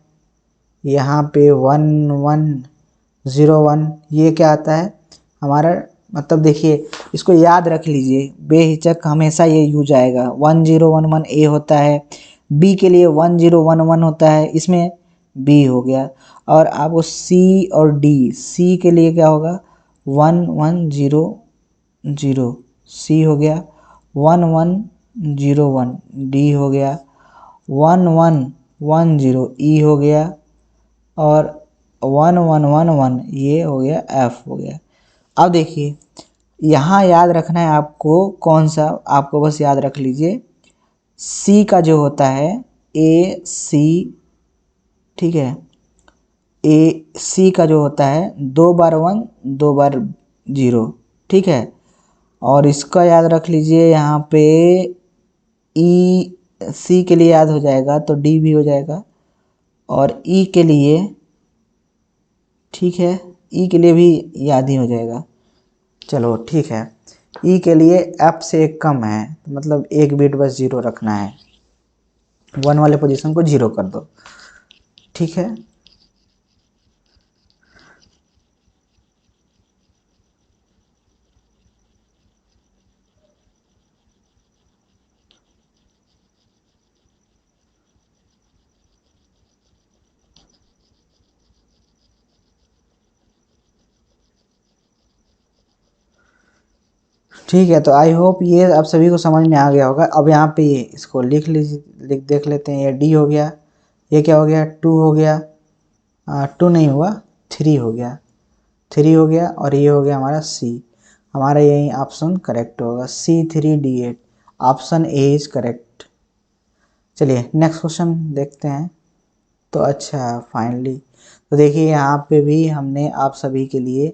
यहाँ पे 1 1 0 1, ये क्या आता है हमारा, मतलब देखिए इसको याद रख लीजिए, बेहिचक हमेशा ये यूज आएगा। 1 0 1 1 ए होता है, बी के लिए 1 0 1 1 होता है, इसमें बी हो गया। और आपको सी और डी, सी के लिए क्या होगा 1 1 0 0, सी हो गया, 1 1 0 1 डी हो गया, 1 1 1 0 ई हो गया, और 1 1 1 1 ये हो गया एफ हो गया। अब देखिए यहाँ याद रखना है आपको, कौन सा, आपको बस याद रख लीजिए सी का जो होता है ए सी, ठीक है, ए सी का जो होता है 2 बार 1 2 बार 0, ठीक है। और इसका याद रख लीजिए यहाँ पे ई, सी के लिए याद हो जाएगा तो डी भी हो जाएगा, और ई के लिए, ठीक है, ई के लिए भी याद ही हो जाएगा। चलो ठीक है, ई के लिए एफ से एक कम है, मतलब एक बिट बस 0 रखना है, 1 वाले पोजीशन को 0 कर दो, ठीक है। ठीक है, तो आई होप ये आप सभी को समझ में आ गया होगा। अब यहाँ पे ये इसको लिख लीजिए, लिख देख लेते हैं। ये डी हो गया, ये क्या हो गया, 2 हो गया, 2 नहीं हुआ, 3 हो गया, 3 हो गया, और ये हो गया हमारा सी। हमारा यही ऑप्शन करेक्ट होगा, C3D8, option A is correct. चलिए नेक्स्ट क्वेश्चन देखते हैं। तो अच्छा फाइनली, तो देखिए यहाँ पे भी हमने आप सभी के लिए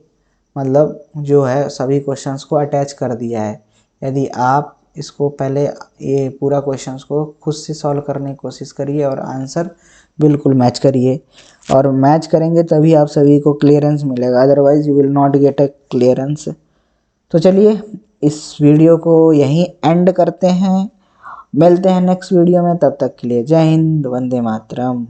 मतलब जो है सभी क्वेश्चंस को अटैच कर दिया है। यदि आप इसको पहले ये पूरा क्वेश्चंस को खुद से सॉल्व करने की कोशिश करिए और आंसर बिल्कुल मैच करिए, और मैच करेंगे तभी आप सभी को क्लियरेंस मिलेगा, otherwise you will not get a clearance. तो चलिए इस वीडियो को यहीं एंड करते हैं, मिलते हैं नेक्स्ट वीडियो में, तब तक के लिए जय हिंद, वंदे मातरम।